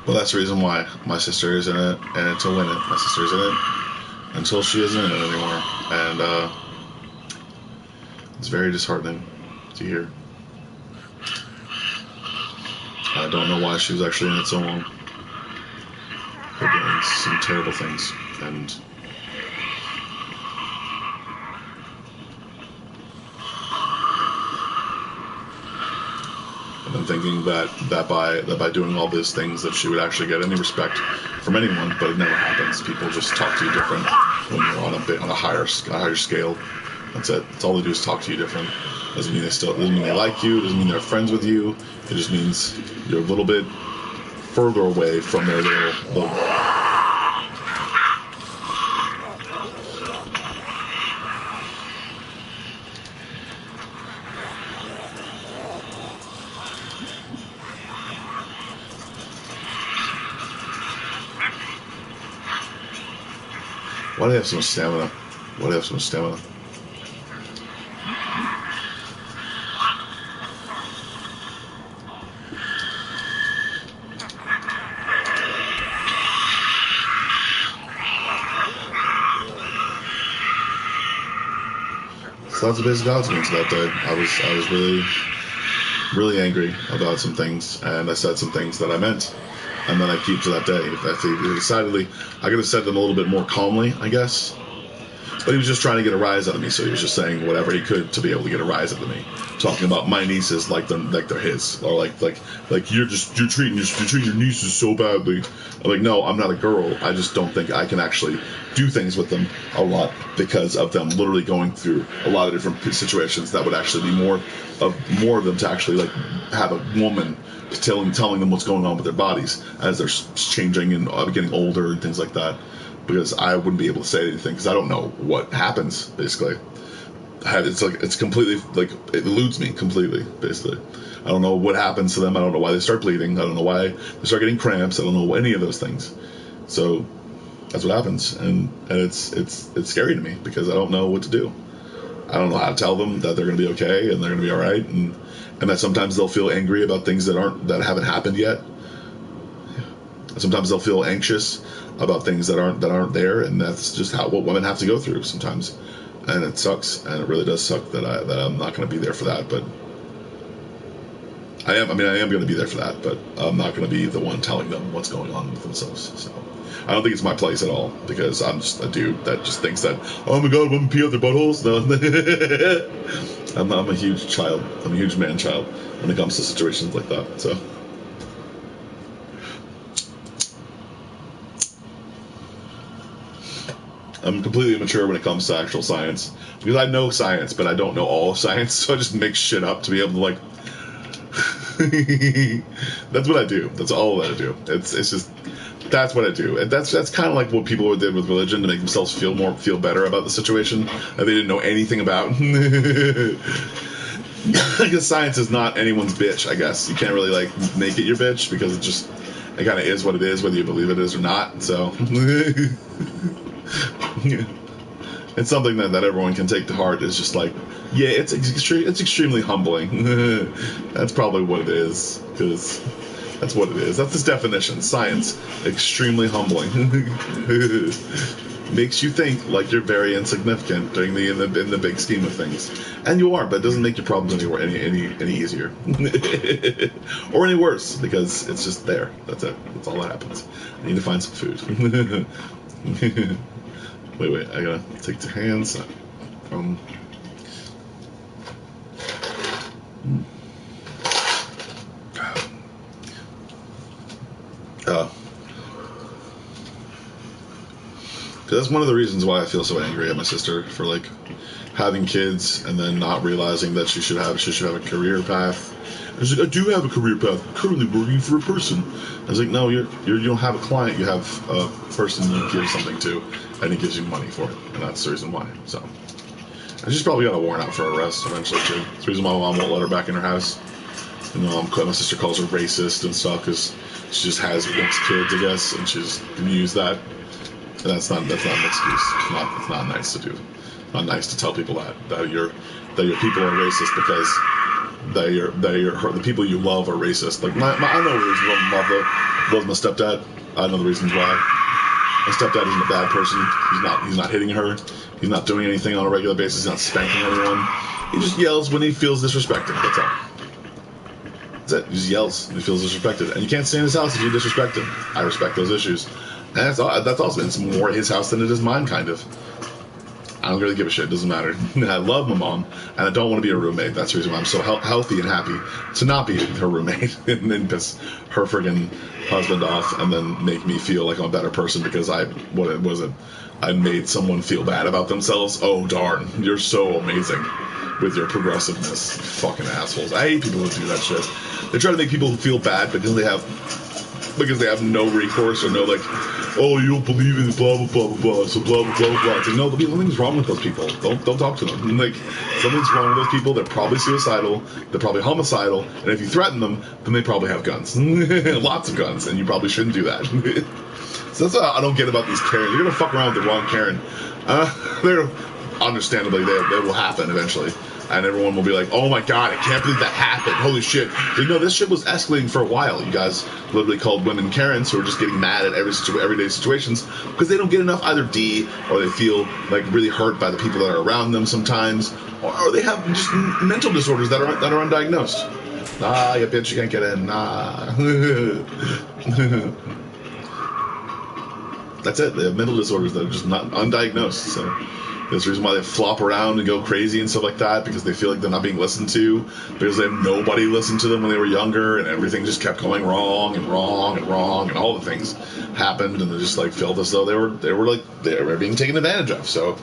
Well, that's the reason why my sister is in it, and to win it, my sister's in it until she isn't in it anymore. And it's very disheartening to hear. I don't know why she was actually in it so long. They're doing some terrible things, and I'm thinking that by doing all these things that she would actually get any respect from anyone, but it never happens. People just talk to you different when you're on a higher scale. That's it. That's all they do is talk to you different. Doesn't mean they like you. Doesn't mean they're friends with you. It just means you're a little bit further away from their little. Why do they have so much stamina? Why do they have so much stamina? So that's the basic consequence of that day. I was really angry about some things, and I said some things that I meant, and then I keep to that day. Decidedly, I could have said them a little bit more calmly, I guess. But he was just trying to get a rise out of me, so he was just saying whatever he could to be able to get a rise out of me. Talking about my nieces like they're his, or like you're treating your nieces so badly. I'm like, no, I'm not a girl. I just don't think I can actually do things with them a lot because of them literally going through a lot of different situations that would actually be more of them to actually like have a woman telling them what's going on with their bodies as they're changing and getting older and things like that. Because I wouldn't be able to say anything because I don't know what happens. Basically, it's completely like it eludes me completely. Basically, I don't know what happens to them. I don't know why they start bleeding. I don't know why they start getting cramps. I don't know any of those things. So that's what happens, and it's scary to me because I don't know what to do. I don't know how to tell them that they're going to be okay and they're going to be all right, and that sometimes they'll feel angry about things that haven't happened yet. Sometimes they'll feel anxious about things that aren't there, and that's just what women have to go through sometimes, and it sucks, and it really does suck that I'm not going to be there for that, but I am going to be there for that, but I'm not going to be the one telling them what's going on with themselves. So I don't think it's my place at all because I'm just a dude that just thinks that, oh my god, women pee out their buttholes. No, I'm a huge child. I'm a huge man child when it comes to situations like that. So. I'm completely immature when it comes to actual science because I know science, but I don't know all of science, so I just make shit up to be able to like. That's what I do. That's all that I do. It's just that's what I do, and that's kind of like what people did with religion to make themselves feel better about the situation that they didn't know anything about. Because science is not anyone's bitch. I guess you can't really like make it your bitch because it kind of is what it is, whether you believe it is or not. So. It's something that everyone can take to heart. It's just like, yeah, it's extremely humbling. That's probably what it is, because that's what it is. That's its definition. Science, extremely humbling. Makes you think like you're very insignificant in the big scheme of things, and you are, but it doesn't make your problems any easier or any worse because it's just there. That's it. That's all that happens. I need to find some food. Wait, I gotta take two hands. That's one of the reasons why I feel so angry at my sister for like having kids and then not realizing that she should have a career path. I was like, I do have a career path. I'm currently working for a person. I was like, no, you don't have a client. You have a person you give something to, and he gives you money for it, and that's the reason why. So, and she's probably got a warrant out for arrest eventually too. That's the reason why my mom won't let her back in her house. You know, my sister calls her racist and stuff because she just has mixed kids, I guess, and she's gonna use that. And that's not an excuse. It's not nice to do. Not nice to tell people that your people are racist because the people you love are racist. Like I know the reasons why my mother loves my stepdad. I know the reasons why. My stepdad isn't a bad person. He's not hitting her. He's not doing anything on a regular basis. He's not spanking anyone. He just yells when he feels disrespected. That's all. That's it. He just yells when he feels disrespected. And you can't stay in his house if you disrespect him. I respect those issues. And that's also, it's more his house than it is mine, kind of. I don't really give a shit. It doesn't matter. I love my mom, and I don't want to be a roommate. That's the reason why I'm so healthy and happy to not be her roommate and then piss her friggin' husband off and then make me feel like I'm a better person because I made someone feel bad about themselves. Oh, darn. You're so amazing with your progressiveness. Fucking assholes. I hate people who do that shit. They try to make people feel bad because they have no recourse or no, like, oh, you don't believe in blah, blah, blah, blah, blah, so blah, blah, blah, blah. It's like, no, something's wrong with those people. Don't talk to them. Like, something's wrong with those people. They're probably suicidal. They're probably homicidal. And if you threaten them, then they probably have guns. Lots of guns. And you probably shouldn't do that. So that's what I don't get about these Karens. You're gonna fuck around with the wrong Karen. They're understandably they will happen eventually, and everyone will be like, "Oh my god, I can't believe that happened! Holy shit!" You know, this shit was escalating for a while. You guys literally called women Karens who are just getting mad at everyday situations because they don't get enough either D, or they feel like really hurt by the people that are around them sometimes, or they have just mental disorders that are undiagnosed. Ah, you bitch, you can't get in. Nah. That's it. They have mental disorders that are just not undiagnosed. So that's the reason why they flop around and go crazy and stuff like that, because they feel like they're not being listened to, because nobody listened to them when they were younger, and everything just kept going wrong and wrong and wrong, and all the things happened, and they just like felt as though they were being taken advantage of. So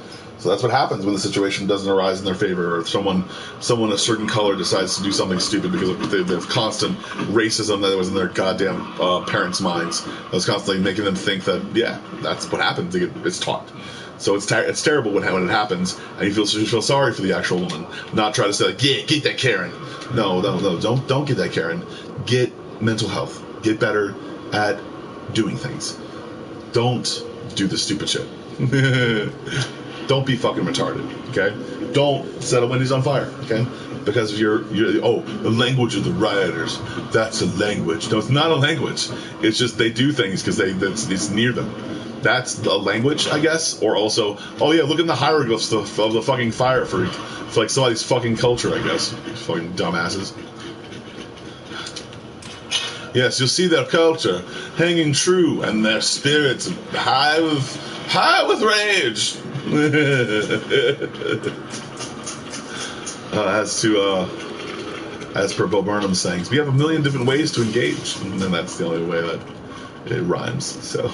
that's what happens when the situation doesn't arise in their favor, or someone a certain color decides to do something stupid because of the constant racism that was in their goddamn parents' minds. That was constantly making them think that, yeah, that's what happens. It's taught. So it's terrible when it happens, and you feel sorry for the actual woman. Not try to say like, yeah, get that Karen. No, don't get that Karen. Get mental health. Get better at doing things. Don't do the stupid shit. Don't be fucking retarded, okay? Don't set a Wendy's on fire, okay? Because of the language of the rioters. That's a language. No, it's not a language. It's just they do things because it's near them. That's a language, I guess. Or also, oh yeah, look at the hieroglyphs of the fucking fire for like somebody's fucking culture, I guess. Fucking dumbasses. Yes, you'll see their culture hanging true, and their spirits high with rage. As per Bo Burnham's sayings, we have a million different ways to engage, and then that's the only way that it rhymes. So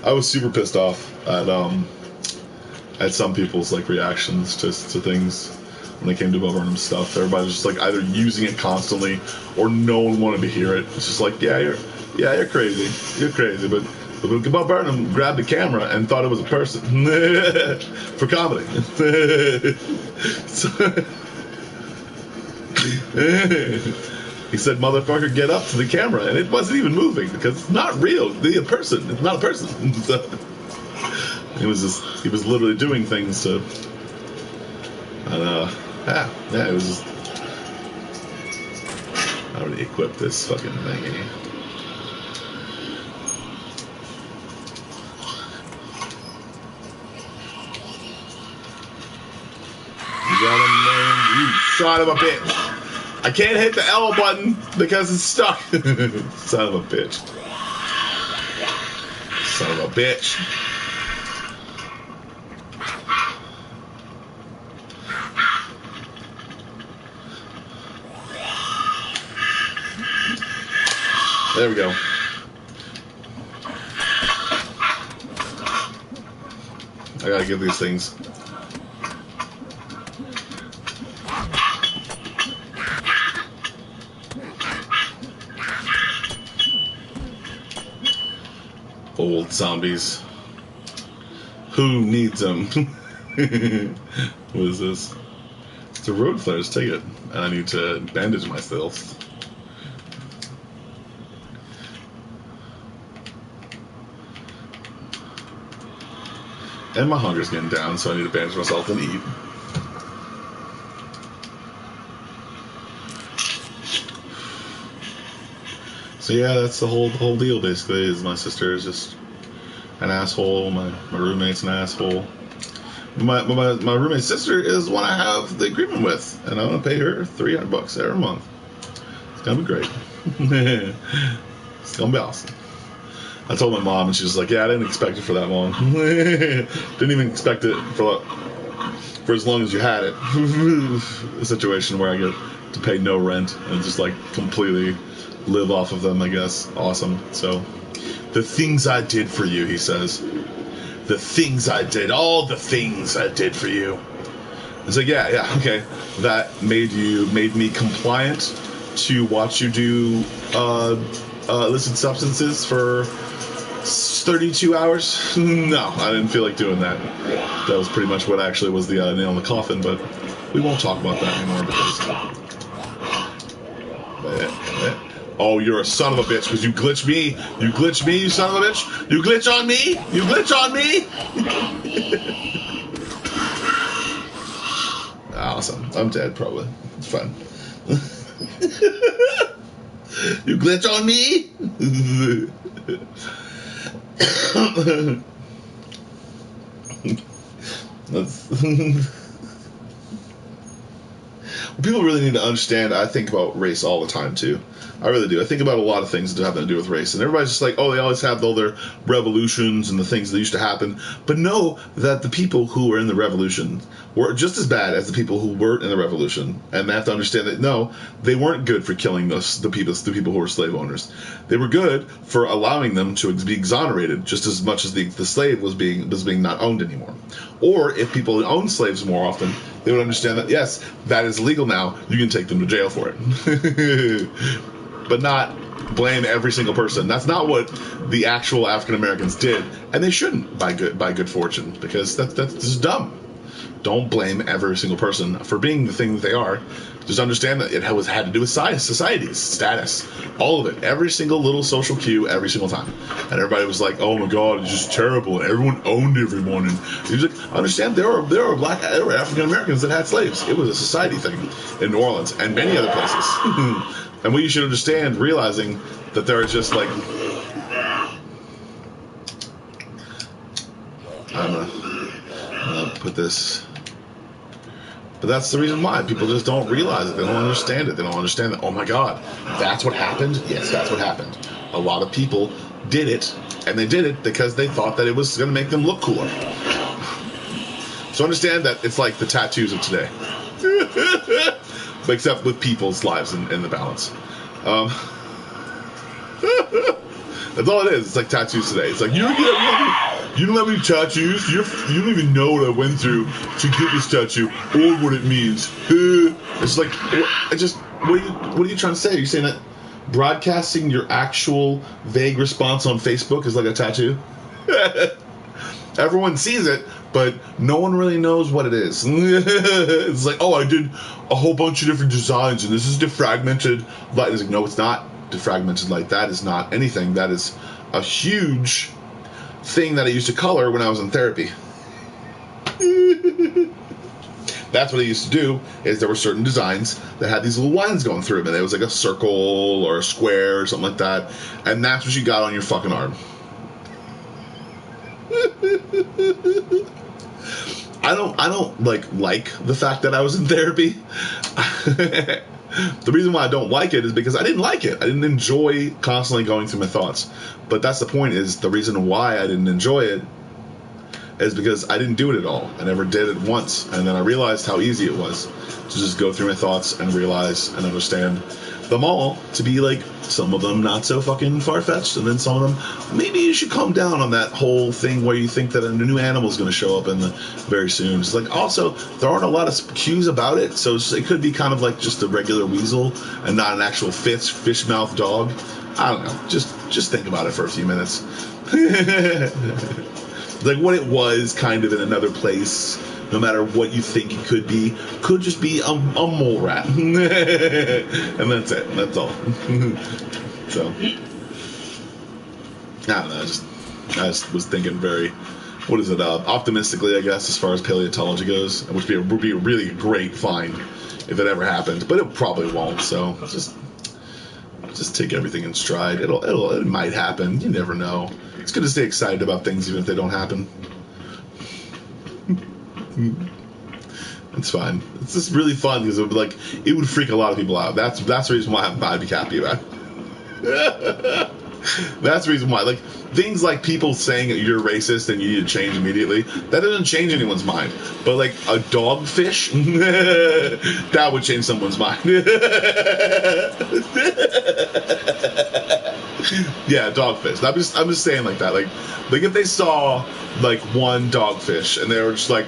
I was super pissed off at some people's like reactions to things when it came to Bo Burnham's stuff. Everybody was just like either using it constantly or no one wanted to hear it. It's just like, you're crazy, but Bob Burnham grabbed the camera and thought it was a person for comedy. He said, "Motherfucker, get up to the camera," and it wasn't even moving because it's not real. It's not a person. So, he was literally doing things to. It was just. I already equipped this fucking thing. You son of a bitch. I can't hit the L button because it's stuck. Son of a bitch. Son of a bitch. There we go. I gotta give these things. Old zombies. Who needs them? What is this? It's a road flare. Just take it. And I need to bandage myself. And my hunger's getting down, so I need to bandage myself and eat. So yeah, that's the whole deal basically, is my sister is just an asshole, my roommate's an asshole. My roommate's sister is one I have the agreement with, and I'm gonna pay her $300 every month. It's gonna be great. It's gonna be awesome. I told my mom, and she was like, "Yeah, I didn't expect it for that long. Didn't even expect it for as long as you had it." A situation where I get to pay no rent and just like completely live off of them, I guess. Awesome. So, the things I did for you, he says. The things I did, all the things I did for you. It's like, yeah, okay. That made me compliant to watch you do illicit substances for 32 hours? No, I didn't feel like doing that. That was pretty much what actually was the nail in the coffin, but we won't talk about that anymore because Oh, you're a son of a bitch because you glitch me. You glitch me, you son of a bitch. You glitch on me. You glitch on me. Awesome. I'm dead, probably. It's fine. You glitch on me? People really need to understand. I think about race all the time too. I really do. I think about a lot of things that have to do with race, and everybody's just like, oh, they always have all their revolutions and the things that used to happen. But know that the people who were in the revolution were just as bad as the people who weren't in the revolution, and they have to understand that no, they weren't good for killing the people who were slave owners. They were good for allowing them to be exonerated just as much as the slave was being not owned anymore. Or if people owned slaves more often, they would understand that yes, that is legal now. You can take them to jail for it. But not blame every single person. That's not what the actual African Americans did, and they shouldn't by good fortune, because that's just dumb. Don't blame every single person for being the thing that they are. Just understand that it had to do with society's status, all of it, every single little social cue, every single time. And everybody was like, "Oh my God, it's just terrible," and everyone owned everyone. And he was like, "Understand? There were African Americans that had slaves. It was a society thing in New Orleans and many other places." And what you should understand, realizing that there are just like, I'm gonna put this, but that's the reason why people just don't realize it. They don't understand it. They don't understand that, oh my God, that's what happened? Yes, that's what happened. A lot of people did it, and they did it because they thought that it was going to make them look cooler. So understand that it's like the tattoos of today. Except with people's lives in the balance. That's all it is. It's like tattoos today. It's like, you don't have any tattoos. You don't even know what I went through to get this tattoo or what it means. It's like, what are you trying to say? Are you saying that broadcasting your actual vague response on Facebook is like a tattoo? Everyone sees it, but no one really knows what it is. It's like, oh, I did a whole bunch of different designs, and this is defragmented light. It's like, no, it's not defragmented light. That is not anything. That is a huge thing that I used to color when I was in therapy. That's what I used to do, is there were certain designs that had these little lines going through them, and it was like a circle or a square or something like that, and that's what you got on your fucking arm. I don't like the fact that I was in therapy. The reason why I don't like it is because I didn't like it. I didn't enjoy constantly going through my thoughts. But that's the point, is the reason why I didn't enjoy it is because I didn't do it at all. I never did it once. And then I realized how easy it was to just go through my thoughts and realize and understand them all to be like, some of them not so fucking far-fetched, and then some of them, maybe you should calm down on that whole thing where you think that a new animal is going to show up very soon. It's like, also, there aren't a lot of cues about it, so it could be kind of like just a regular weasel and not an actual fish-mouth dog. I don't know. Just think about it for a few minutes. Like what it was kind of in another place, no matter what you think it could just be a mole rat. And that's it. That's all. So, I don't know. I just was thinking very, what is it, optimistically, I guess, as far as paleontology goes, which would be a really great find if it ever happened, but it probably won't. So just take everything in stride. It might happen. You never know. It's good to stay excited about things even if they don't happen. It's fine. It's just really fun because it would freak a lot of people out. That's the reason why I'd be happy about it. That's the reason why. Like, things like people saying you're racist and you need to change immediately, that doesn't change anyone's mind. But like a dogfish, that would change someone's mind. Yeah, dogfish. I'm just saying like that. Like if they saw like one dogfish and they were just like,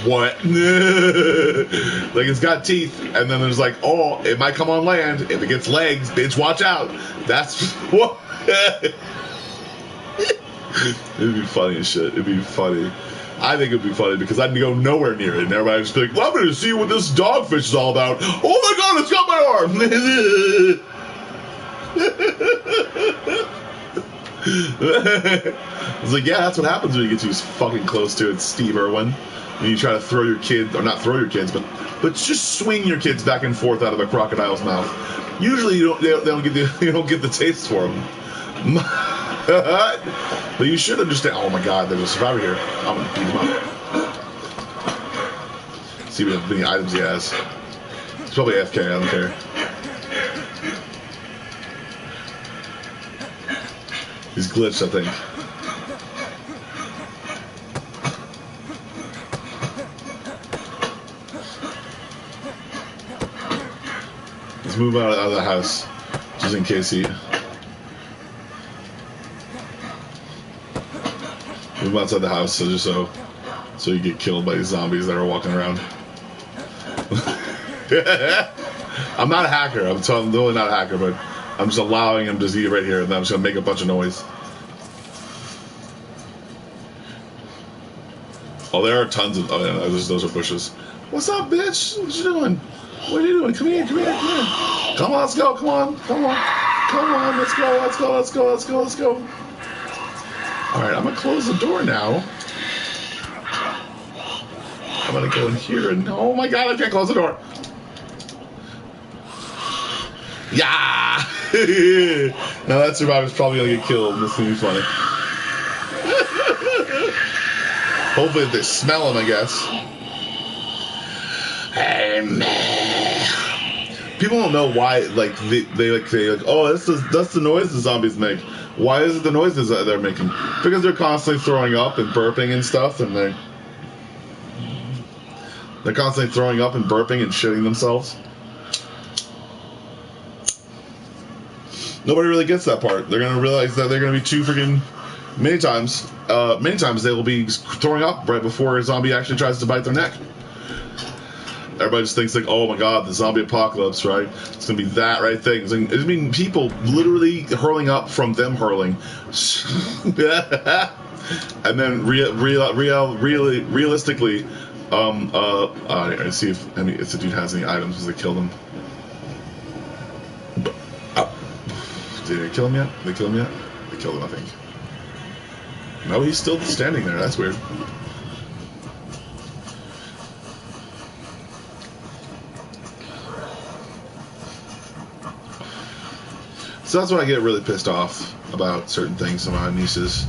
what? Like, it's got teeth, and then there's like, oh, it might come on land. If it gets legs, bitch, watch out. That's what. It'd be funny as shit. It'd be funny. I think it'd be funny because I'd go nowhere near it, and everybody would just be like, well, I'm going to see what this dogfish is all about. Oh my God, it's got my arm. I was like, yeah, that's what happens when you get too fucking close to it, Steve Irwin. And you try to throw your kids, or not throw your kids, but just swing your kids back and forth out of a crocodile's mouth. Usually you don't get the taste for them. But you should understand. Oh my God, there's a survivor here. I'm gonna beat him up. See how many items he has. It's probably AFK. I don't care. He's glitched, I think. Let's move out of the house, just in case he. Move outside the house, so you get killed by these zombies that are walking around. I'm not a hacker. I'm totally not a hacker, but I'm just allowing him to see right here, and I'm just gonna make a bunch of noise. Oh, there are tons of. Oh, yeah, those are bushes. What's up, bitch? What you doing? What are you doing? Come here, come here, come here. Come on, let's go. Come on, come on, come on. Let's go. Let's go. Let's go. Let's go. Let's go. All right, I'm gonna close the door now. I'm gonna go in here and oh my God, I can't close the door. Yeah. Now that survivor's probably gonna get killed. This is gonna be funny. Hopefully, if they smell him, I guess. Hey man. People don't know why. Like they oh, that's the noise the zombies make. Why is it the noises that they're making? Because they're constantly throwing up and burping and stuff, and they're constantly throwing up and burping and shitting themselves. Nobody really gets that part. They're gonna realize that they're gonna be too freaking many times they will be throwing up right before a zombie actually tries to bite their neck. Everybody just thinks like, oh my God, the zombie apocalypse, right? It's gonna be that right thing. I mean, people literally hurling up from them hurling, and then realistically, I see if the dude has any items because they killed him. Did they kill him yet? They killed him yet? They killed him, I think. No, he's still standing there. That's weird. So that's when I get really pissed off about certain things to my nieces.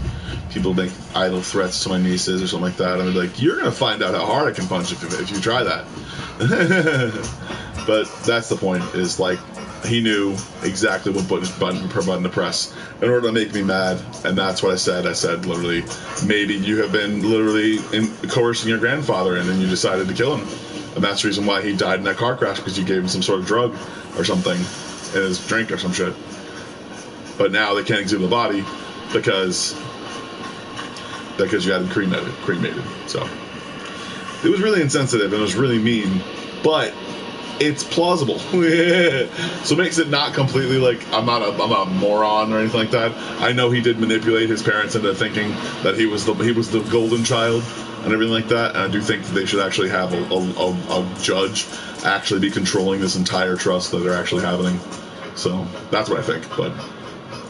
People make idle threats to my nieces or something like that. I'm like, you're going to find out how hard I can punch if you try that. But that's the point, is like, he knew exactly what button to press in order to make me mad, and that's what I said. I said, literally, maybe you have been literally coercing your grandfather, and then you decided to kill him. And that's the reason why he died in that car crash, because you gave him some sort of drug or something in his drink or some shit. But now they can't exhume the body because you had him cremated. So it was really insensitive and it was really mean, but it's plausible. So it makes it not completely like I'm not a moron or anything like that. I know he did manipulate his parents into thinking that he was the golden child and everything like that. And I do think that they should actually have a judge actually be controlling this entire trust that they're actually happening. So that's what I think. But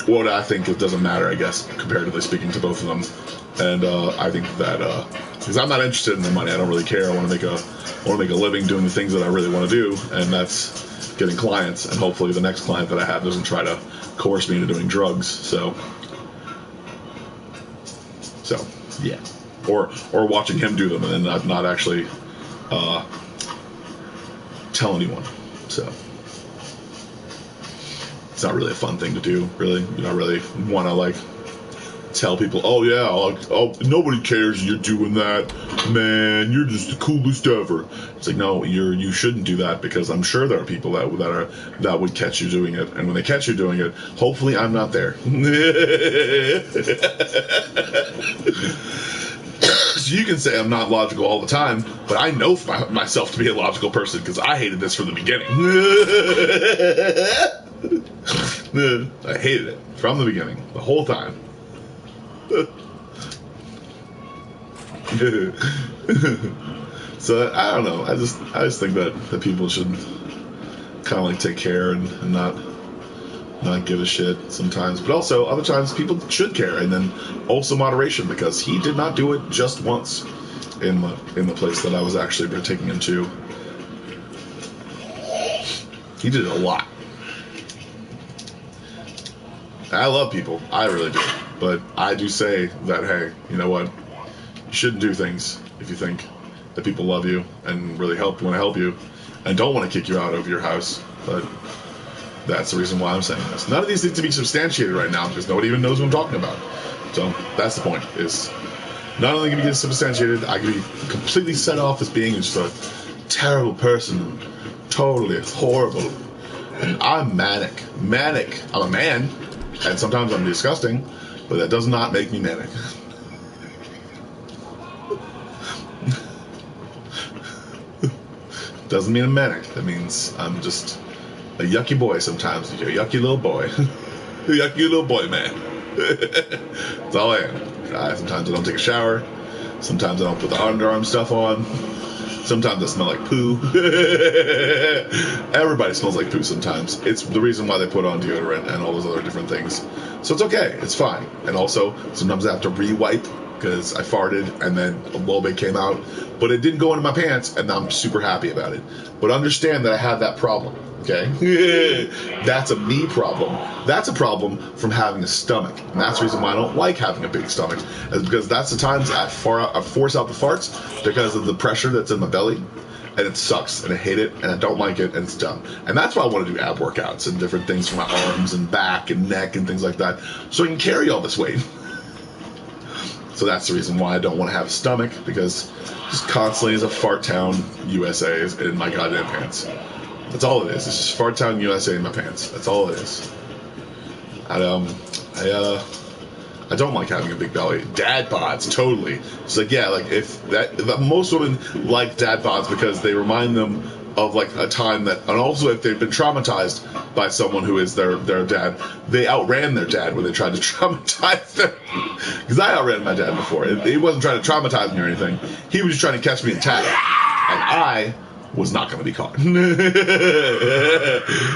what I think, it doesn't matter, I guess, comparatively speaking to both of them. And I think that because I'm not interested in the money, I don't really care. I want to make a living doing the things that I really want to do, and that's getting clients. And hopefully, the next client that I have doesn't try to coerce me into doing drugs. So yeah, or watching him do them and then not actually tell anyone. So. It's not really a fun thing to do, really. You don't really want to, like, tell people, oh, yeah, nobody cares you're doing that. Man, you're just the coolest ever. It's like, no, you shouldn't do that, because I'm sure there are people that would catch you doing it. And when they catch you doing it, hopefully I'm not there. So you can say I'm not logical all the time, but I know myself to be a logical person, because I hated this from the beginning. I hated it from the beginning, the whole time. So I don't know. I just think that people should kind of like take care and not not give a shit sometimes, but also other times people should care, and then also moderation, because he did not do it just once in the place that I was actually taking him to. He did it a lot. I love people, I really do, but I do say that, hey, you know what? You shouldn't do things if you think that people love you and really want to help you, and don't want to kick you out of your house. But that's the reason why I'm saying this. None of these need to be substantiated right now, because nobody even knows what I'm talking about. So that's the point, is none of them can be substantiated. I can be completely set off as being just a terrible person, totally horrible. And I'm manic. I'm a man, and sometimes I'm disgusting, but that does not make me manic. Doesn't mean I'm manic. That means I'm just a yucky boy sometimes. You're a yucky little boy. A yucky little boy, man. That's all I am. Sometimes I don't take a shower. Sometimes I don't put the underarm stuff on. Sometimes I smell like poo. Everybody smells like poo sometimes. It's the reason why they put on deodorant and all those other different things. So it's okay. It's fine. And also, sometimes I have to re-wipe because I farted and then a little bit came out. But it didn't go into my pants, and I'm super happy about it. But understand that I have that problem, okay? That's a me problem. That's a problem from having a stomach. And that's the reason why I don't like having a big stomach, is because that's the times I force out the farts because of the pressure that's in my belly. And it sucks, and I hate it, and I don't like it, and it's dumb. And that's why I want to do ab workouts and different things for my arms and back and neck and things like that, so I can carry all this weight. So that's the reason why I don't want to have a stomach, because just constantly is a fart town USA in my goddamn pants. That's all it is. It's just fart town USA in my pants. That's all it is. I don't like having a big belly. Dad bods, totally. It's like, yeah, like if most women like dad bods because they remind them of like a time that, and also if they've been traumatized by someone who is their dad, they outran their dad when they tried to traumatize them. Because I outran my dad before. He wasn't trying to traumatize me or anything. He was just trying to catch me in tag. And I was not going to be caught.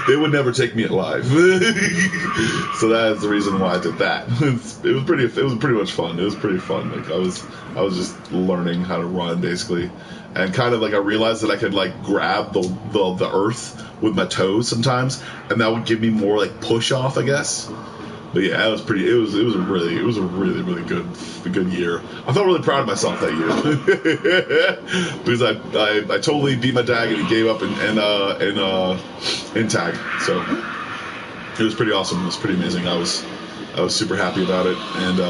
They would never take me alive. So that is the reason why I did that. It was pretty much fun. It was pretty fun. Like I was just learning how to run basically. And kind of like I realized that I could like grab the earth with my toes sometimes, and that would give me more like push off, I guess. But yeah, it was a really good year. I felt really proud of myself that year because I totally beat my dad and he gave up in tag. So it was pretty awesome. It was pretty amazing. I was super happy about it, and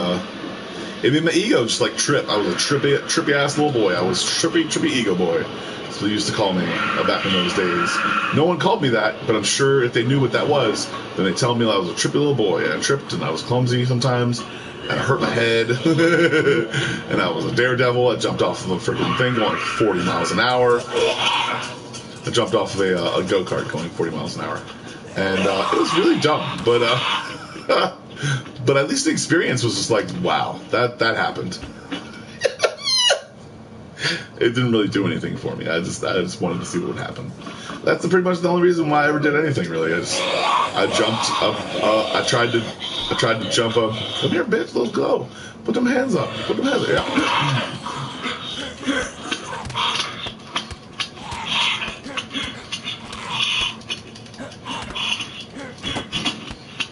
it made my ego just like trip. I was a trippy ass little boy. I was trippy ego boy. That's what they used to call me back in those days. No one called me that, but I'm sure if they knew what that was, then they'd tell me I was a trippy little boy. And I tripped, and I was clumsy sometimes, and I hurt my head, and I was a daredevil. I jumped off of a freaking thing going like 40 miles an hour. I jumped off of a go-kart going 40 miles an hour. And it was really dumb, but but at least the experience was just like, wow, that happened. It didn't really do anything for me. I just wanted to see what would happen. That's pretty much the only reason why I ever did anything, really. I jumped up. I tried to jump up. Come here, bitch. Let's go. Put them hands up. Put them hands up. Yeah.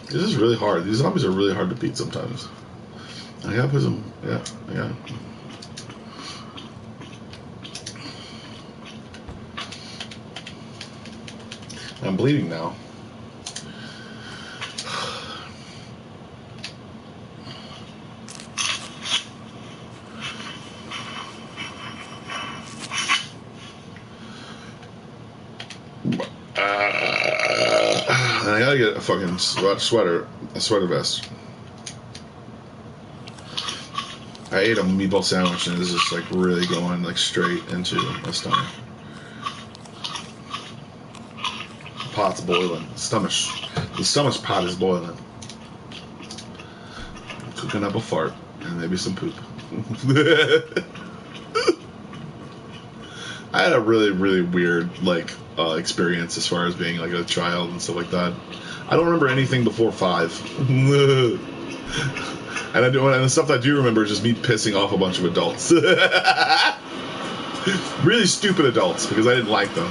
This is really hard. These zombies are really hard to beat sometimes. I gotta put some. Yeah. I gotta. I'm bleeding now. And I gotta get a fucking sweater vest. I ate a meatball sandwich and it's just like really going like straight into my stomach. The pot's boiling. The stomach pot is boiling. I'm cooking up a fart and maybe some poop. I had a really weird like experience as far as being like a child and stuff like that. I don't remember anything before 5. And and the stuff that I do remember is just me pissing off a bunch of adults. Really stupid adults, because I didn't like them.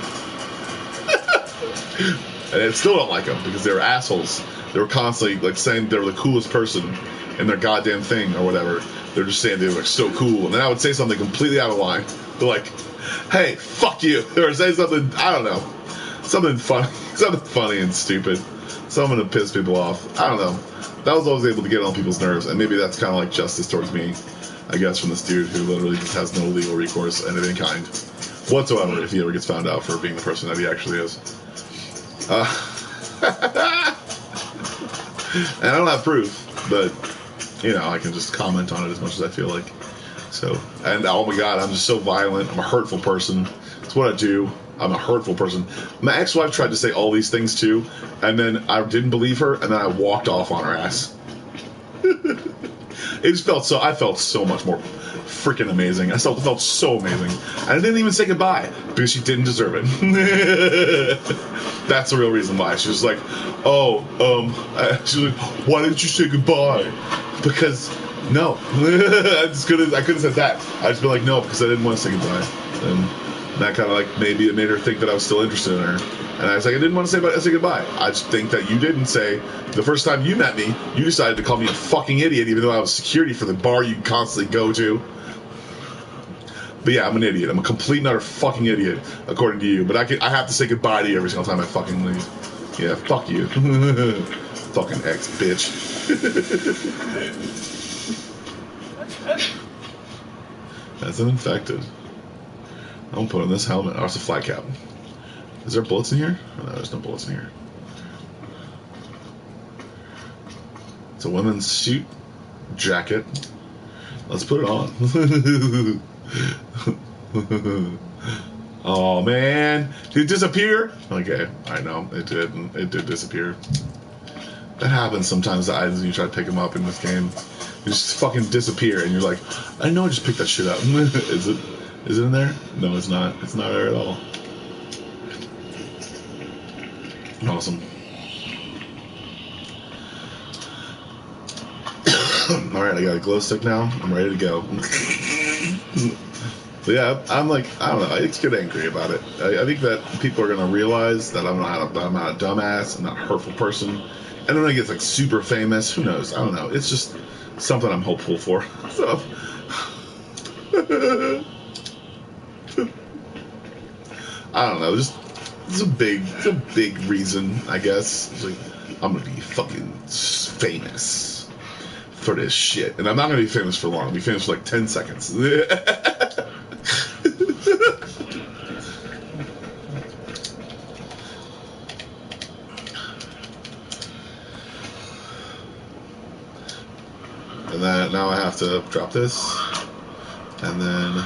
And I still don't like them, because they were assholes. They were constantly like saying they were the coolest person in their goddamn thing or whatever. They're just saying they were so cool. And then I would say something completely out of line. They're like, hey, fuck you. Or say something, I don't know. Something funny and stupid. Something to piss people off. I don't know. That was always able to get on people's nerves, and maybe that's kind of like justice towards me, I guess, from this dude who literally just has no legal recourse of any kind whatsoever if he ever gets found out for being the person that he actually is. And I don't have proof, but, you know, I can just comment on it as much as I feel like. So, and oh my god, I'm just so violent. I'm a hurtful person. That's what I do. I'm a hurtful person. My ex-wife tried to say all these things too, and then I didn't believe her, and then I walked off on her ass. It just felt so. I felt so much more freaking amazing. I felt so amazing, and I didn't even say goodbye because she didn't deserve it. That's the real reason why. She was like, she was like, why didn't you say goodbye? Because no, I couldn't have said that. I just been like, no, because I didn't want to say goodbye. And that kind of like maybe it made her think that I was still interested in her. And I was like, I didn't want to say goodbye. I just think that you didn't say, the first time you met me, you decided to call me a fucking idiot, even though I was security for the bar you constantly go to. But yeah, I'm an idiot. I'm a complete and utter fucking idiot, according to you. But I have to say goodbye to you every single time I fucking leave. Yeah, fuck you. Fucking ex-bitch. That's an infected. I'm putting this helmet. Oh, it's a fly cap. Is there bullets in here? Oh, no, there's no bullets in here. It's a women's suit jacket. Let's put it on. Oh man, did it disappear? Okay, I know it did. It did disappear. That happens sometimes. The items when you try to pick them up in this game, they just fucking disappear, and you're like, I know I just picked that shit up. Is it in there? No, it's not. It's not there at all. Awesome. Alright, I got a glow stick now. I'm ready to go. But yeah, I'm like, I don't know. I just get angry about it. I think that people are going to realize that I'm not a dumbass. I'm not a hurtful person. And then when I get like super famous, who knows? I don't know. It's just something I'm hopeful for. So. I don't know. It's a big reason, I guess. It's like, I'm gonna be fucking famous for this shit, and I'm not gonna be famous for long. I'll be famous for like 10 seconds. And then now I have to drop this, and then.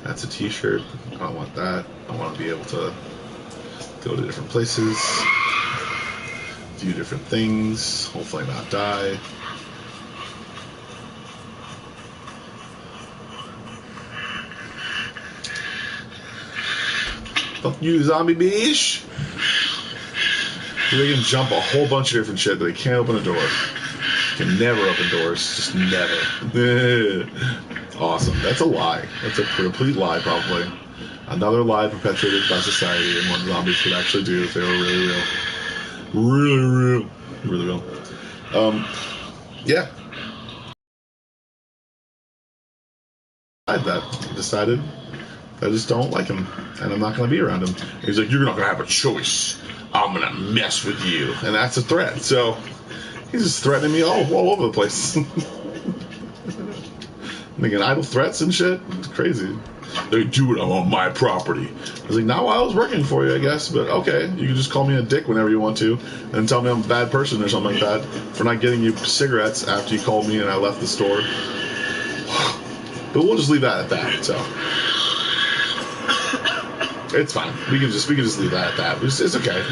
That's a t-shirt. I don't want that. I want to be able to go to different places, do different things, hopefully not die. Fuck you, zombie bitch! They can jump a whole bunch of different shit, but they can't open a door. Can never open doors. Just never. Awesome. That's a lie. That's a complete lie, probably. Another lie perpetuated by society and what zombies could actually do if they were really real. Really real. Yeah. I decided I just don't like him, and I'm not going to be around him. And he's like, you're not going to have a choice. I'm going to mess with you. And that's a threat. So he's just threatening me all over the place. Making idle threats and shit. It's crazy. They do it on my property. I was like, not while I was working for you, I guess, but okay. You can just call me a dick whenever you want to and tell me I'm a bad person or something like that for not getting you cigarettes after you called me and I left the store. But we'll just leave that at that, so. It's fine. We can just leave that at that. It's okay.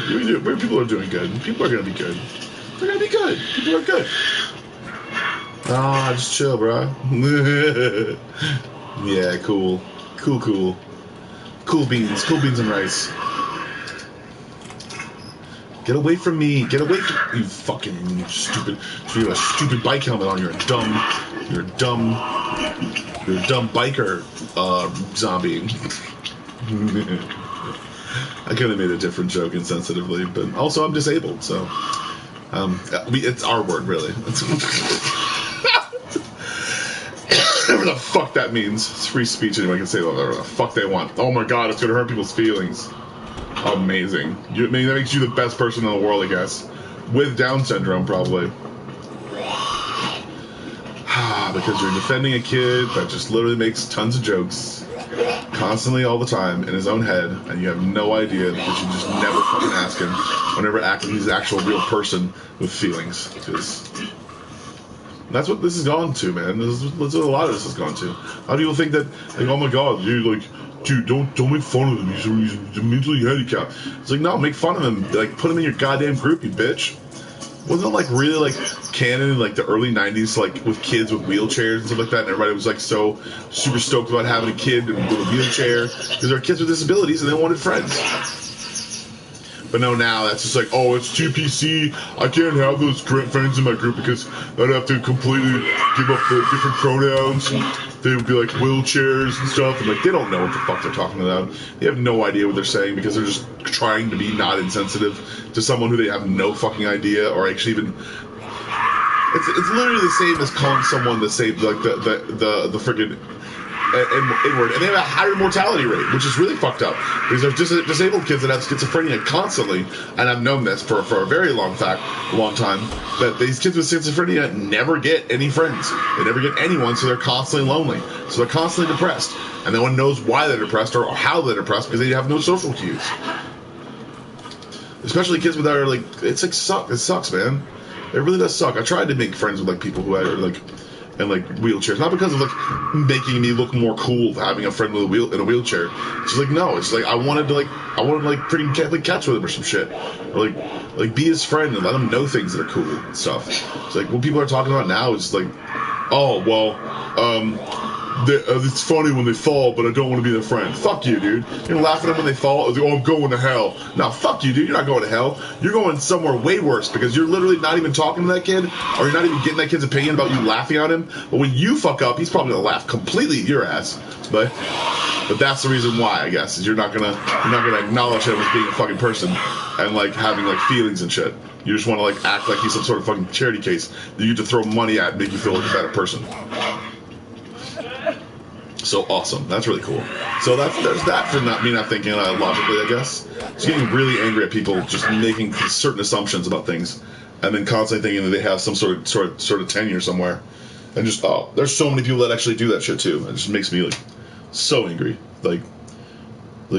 People are doing good. People are going to be good. They're going to be good. People are good. Ah, just chill, bro. Yeah, cool. Cool beans and rice. Get away from me. Get away from you fucking stupid. So you have a stupid bike helmet on. You're a dumb biker zombie. I could have made a different joke insensitively, but also I'm disabled, so it's our word, really. Whatever the fuck that means. It's free speech. Anyone can say whatever the fuck they want. Oh my god, it's gonna hurt people's feelings. Amazing. That makes you the best person in the world, I guess. With Down syndrome, probably. Because you're defending a kid that just literally makes tons of jokes constantly all the time in his own head, and you have no idea because you just never fucking ask him whenever he's an actual real person with feelings. Because that's what this has gone to, man. This is what a lot of this has gone to. A lot of people think that, like, oh my god, you're like, dude, don't make fun of him. He's mentally handicapped. It's like, no, make fun of him. Like, put him in your goddamn group, you bitch. Wasn't it like really like canon in like the early 90s, like with kids with wheelchairs and stuff like that, and everybody was like so super stoked about having a kid with a wheelchair because there are kids with disabilities and they wanted friends. But no, now that's just like, oh, it's too PC. I can't have those friends in my group because I'd have to completely give up the different pronouns. They would be like wheelchairs and stuff, and like they don't know what the fuck they're talking about. They have no idea what they're saying because they're just trying to be not insensitive to someone who they have no fucking idea or actually even. It's literally the same as calling someone the same like the freaking inward, and they have a higher mortality rate, which is really fucked up because there's disabled kids that have schizophrenia constantly, and I've known this for a very long time, that these kids with schizophrenia never get any friends, they never get anyone, so they're constantly lonely, so they're constantly depressed, and no one knows why they're depressed or how they're depressed because they have no social cues. Especially kids with that are like, it sucks, man. It really does suck. I tried to make friends with like people who are like in like wheelchairs, not because of like making me look more cool having a friend with in a wheelchair. It's just like, no, it's like I wanted to freaking catch with him or some shit, or like be his friend and let him know things that are cool and stuff. It's like what people are talking about now is like, oh well, it's funny when they fall, but I don't want to be their friend. Fuck you, dude. You're laughing at them when they fall. Like, oh, I'm going to hell. No, fuck you, dude. You're not going to hell. You're going somewhere way worse because you're literally not even talking to that kid, or you're not even getting that kid's opinion about you laughing at him. But when you fuck up, he's probably gonna laugh completely at your ass. But that's the reason why, I guess, is you're not gonna acknowledge him as being a fucking person and like having like feelings and shit. You just want to like act like he's some sort of fucking charity case that you get to throw money at and make you feel like a better person. So awesome. That's really cool. So there's that for me not thinking logically, I guess. Just getting really angry at people just making certain assumptions about things and then constantly thinking that they have some sort of tenure somewhere. And just, there's so many people that actually do that shit too. It just makes me like so angry. Like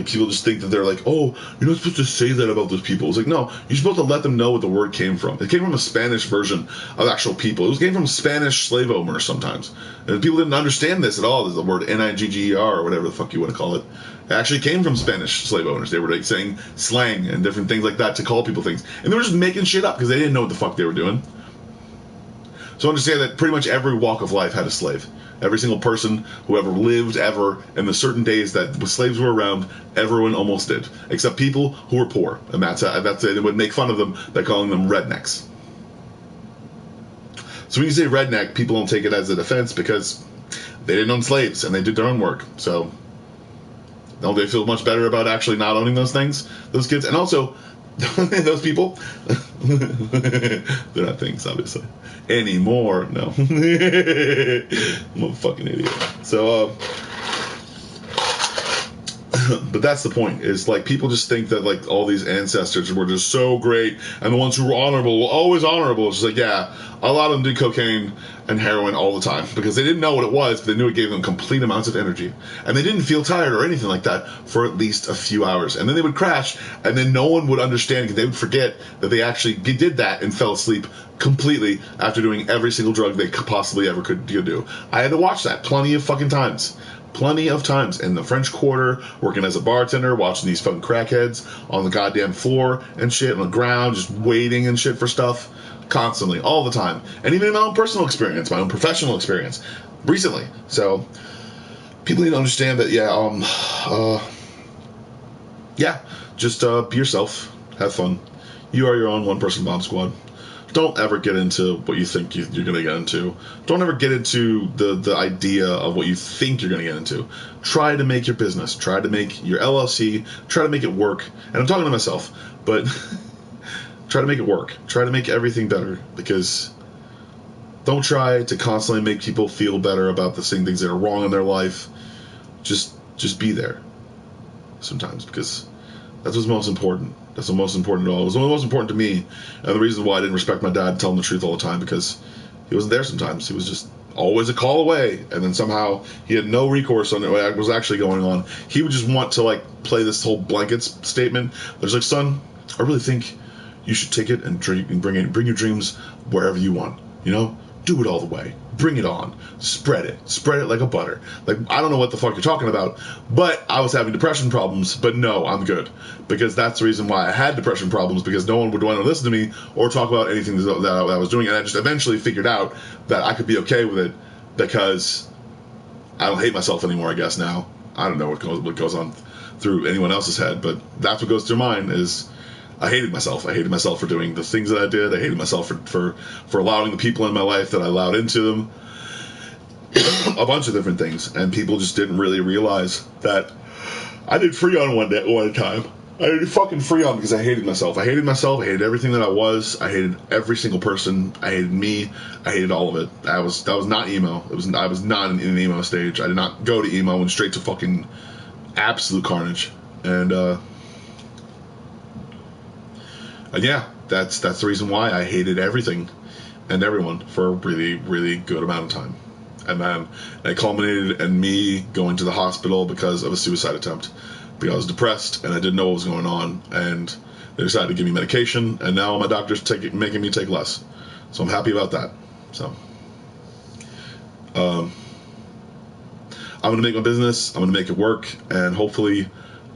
people just think that they're like, oh, you're not supposed to say that about those people. It's like, no, you're supposed to let them know what the word came from. It came from a Spanish version of actual people. It came from Spanish slave owners sometimes. And people didn't understand this at all. There's the word Nigger or whatever the fuck you want to call it. It actually came from Spanish slave owners. They were like saying slang and different things like that to call people things. And they were just making shit up because they didn't know what the fuck they were doing. So understand that pretty much every walk of life had a slave. Every single person who ever lived ever in the certain days that slaves were around, everyone almost did. Except people who were poor. And that's it. They would make fun of them by calling them rednecks. So when you say redneck, people don't take it as a defense because they didn't own slaves and they did their own work. So don't they feel much better about actually not owning those things, those kids? And also, those people, they're not things, obviously, anymore. No. I'm a fucking idiot. So, but that's the point, is like people just think that like all these ancestors were just so great and the ones who were honorable were always honorable. It's just like, yeah, a lot of them did cocaine and heroin all the time because they didn't know what it was, but they knew it gave them complete amounts of energy, and they didn't feel tired or anything like that for at least a few hours, and then they would crash and then no one would understand because they would forget that they actually did that and fell asleep completely after doing every single drug they possibly ever could do. I had to watch that plenty of times in the French Quarter, working as a bartender, watching these fucking crackheads on the goddamn floor and shit, on the ground, just waiting and shit for stuff, constantly, all the time. And even in my own personal experience, my own professional experience, recently. So, people need to understand that, just be yourself, have fun. You are your own one-person bomb squad. Don't ever get into what you think you're going to get into. Don't ever get into the idea of what you think you're going to get into. Try to make your business. Try to make your LLC. Try to make it work. And I'm talking to myself, but try to make it work. Try to make everything better, because don't try to constantly make people feel better about the same things that are wrong in their life. Just be there sometimes, because that's what's most important. That's the most important of all. It was the most important to me, and the reason why I didn't respect my dad telling the truth all the time, because he wasn't there sometimes. He was just always a call away, and then somehow he had no recourse on what was actually going on. He would just want to like play this whole blankets statement. There's like, son, I really think you should take it and bring your dreams wherever you want. You know, do it all the way. Bring it on. Spread it like a butter. Like, I don't know what the fuck you're talking about, but I was having depression problems, but no, I'm good. Because that's the reason why I had depression problems, because no one would want to listen to me or talk about anything that I was doing. And I just eventually figured out that I could be okay with it, because I don't hate myself anymore, I guess, now. I don't know what goes on through anyone else's head, but that's what goes through mine. Is I hated myself. I hated myself for doing the things that I did. I hated myself for allowing the people in my life that I allowed into them. A bunch of different things. And people just didn't really realize that I did Freon one time. I did fucking Freon because I hated myself. I hated myself. I hated everything that I was. I hated every single person. I hated me. I hated all of it. That was not emo. I was not in an emo stage. I did not go to emo. I went straight to fucking absolute carnage. And yeah, that's the reason why I hated everything and everyone for a really, really good amount of time. And then it culminated in me going to the hospital because of a suicide attempt. Because I was depressed and I didn't know what was going on. And they decided to give me medication. And now my doctor's making me take less. So I'm happy about that. So I'm going to make my business. I'm going to make it work. And hopefully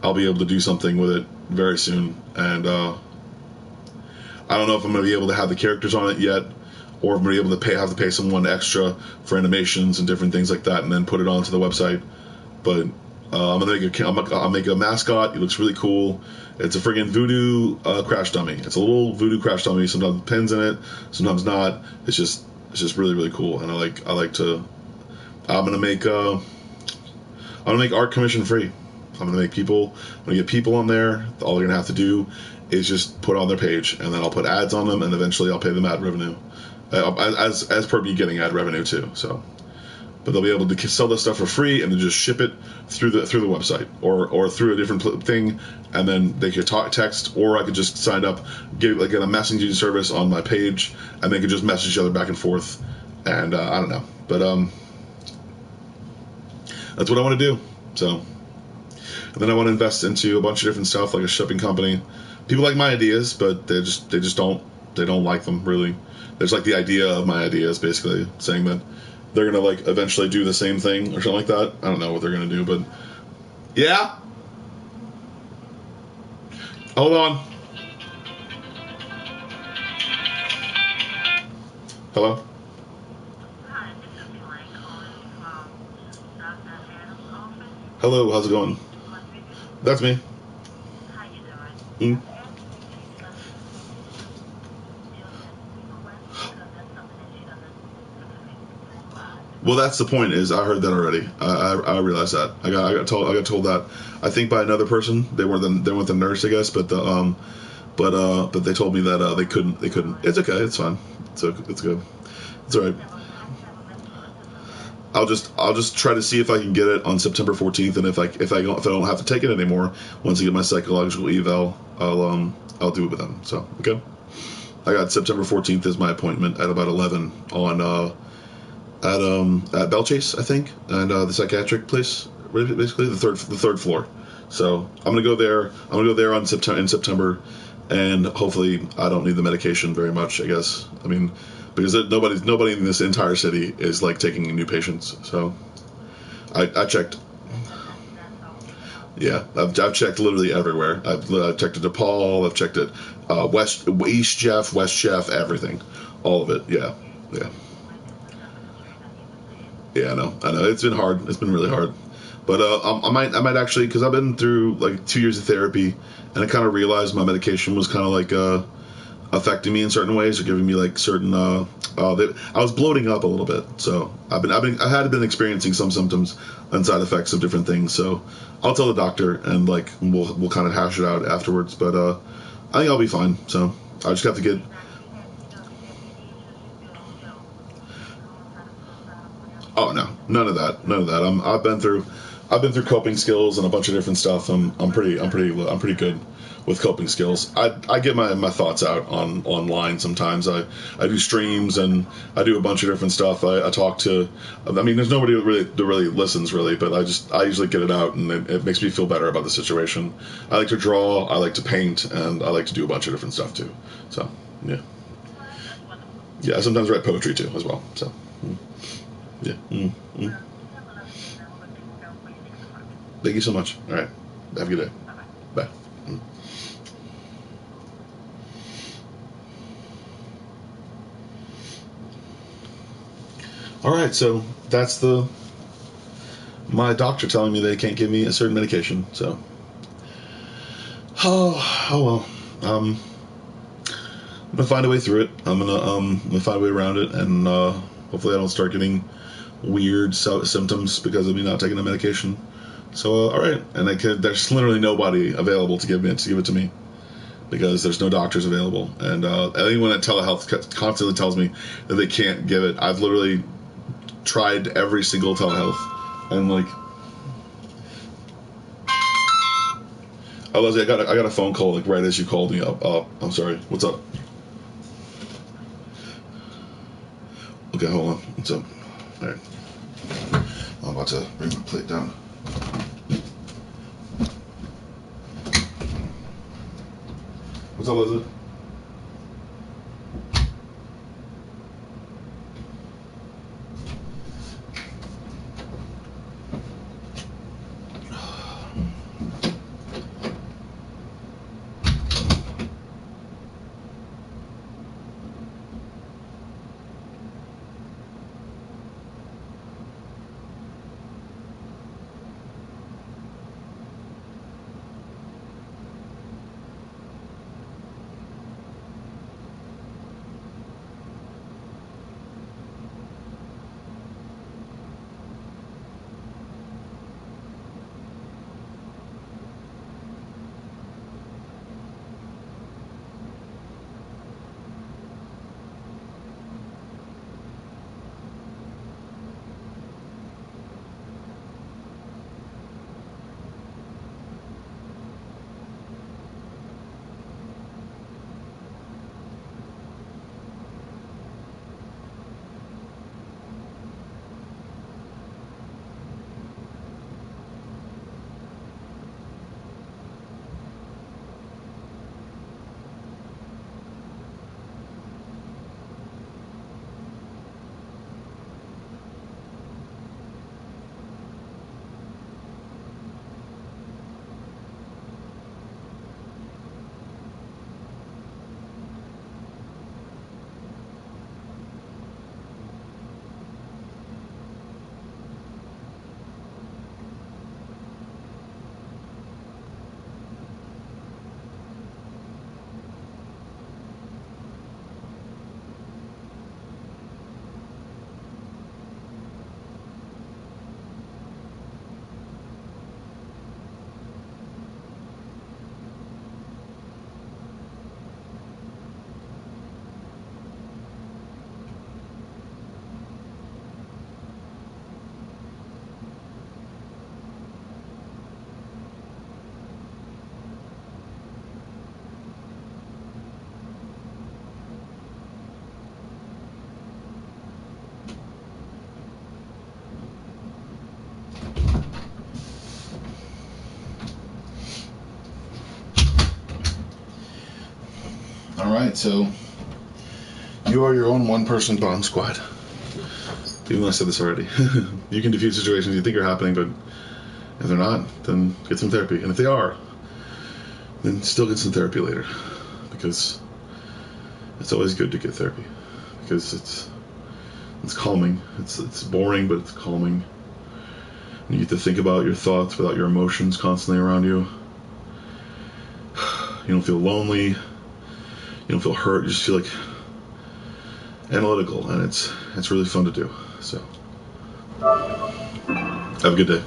I'll be able to do something with it very soon. And I don't know if I'm going to be able to have the characters on it yet, or if I'm going to be able to have to pay someone extra for animations and different things like that, and then put it onto the website. But I'll make a mascot. It looks really cool. It's a friggin' voodoo crash dummy. It's a little voodoo crash dummy. Sometimes with pins in it, sometimes not. It's just really, really cool. And I like to. I'm gonna make art commission free. I'm gonna get people on there. All they're gonna have to do is just put on their page, and then I'll put ads on them, and eventually I'll pay them ad revenue, as per me getting ad revenue too. So, but they'll be able to sell this stuff for free and then just ship it through the website or through a different thing, and then they could text, or I could just sign up, get a messaging service on my page, and they could just message each other back and forth, and I don't know, but that's what I want to do. So, and then I want to invest into a bunch of different stuff, like a shipping company. People like my ideas, but they just don't like them, really. There's like the idea of my ideas, basically saying that they're gonna like eventually do the same thing or something like that. I don't know what they're gonna do, but yeah. Hold on. Hello. Hello. How's it going? That's me. How you doing? Well, that's the point. Is I heard that already. I realized that. I got told that. I think by another person. They weren't the nurse, I guess. But they told me that they couldn't. It's okay. It's fine. It's good. It's all right. I'll just try to see if I can get it on September 14th, and if I don't have to take it anymore, once I get my psychological eval, I'll do it with them. So okay. I got September 14th as my appointment at about 11 on at Bell Chase, I think, and the psychiatric place, basically the third floor. So I'm gonna go there. I'm gonna go there in September, and hopefully I don't need the medication very much, I guess. I mean, because nobody in this entire city is like taking new patients. So I checked. Yeah, I've checked literally everywhere. I've checked at DePaul. I've checked at East Jeff, West Jeff, everything, all of it. Yeah. Yeah, I know. It's been hard. It's been really hard. But I might actually, because I've been through like 2 years of therapy, and I kind of realized my medication was kind of like affecting me in certain ways or giving me like certain. I was bloating up a little bit, so I had been experiencing some symptoms and side effects of different things. So I'll tell the doctor and like we'll kind of hash it out afterwards. But I think I'll be fine. So I just have to get. Oh no, none of that. I've been through coping skills and a bunch of different stuff. I'm pretty good with coping skills. I get my thoughts out online sometimes. I do streams and I do a bunch of different stuff. I talk to. I mean, there's nobody that really listens really, but I usually get it out and it makes me feel better about the situation. I like to draw. I like to paint, and I like to do a bunch of different stuff too. So yeah. Yeah, I sometimes write poetry too as well. So. Yeah. Thank you so much. All right. Have a good day. Bye. All right. So that's my doctor telling me they can't give me a certain medication. So. Oh well. I'm gonna find a way through it. I'm gonna find a way around it, and hopefully I don't start getting weird symptoms because of me not taking the medication. So all right, and there's literally nobody available to give it to me because there's no doctors available, and anyone at telehealth constantly tells me that they can't give it. I've literally tried every single telehealth, and like, oh Leslie, I got a phone call like right as you called me up. I'm sorry. What's up? Okay, hold on. What's up? All right. I'm about to bring my plate down. What's up, Leslie? Alright, so you are your own one-person bomb squad. Even though I said this already. You can defuse situations you think are happening, but if they're not, then get some therapy. And if they are, then still get some therapy later. Because it's always good to get therapy. Because it's calming. It's boring, but it's calming. And you get to think about your thoughts without your emotions constantly around you. You don't feel lonely. You don't feel hurt. You just feel like analytical, and it's really fun to do. So, have a good day.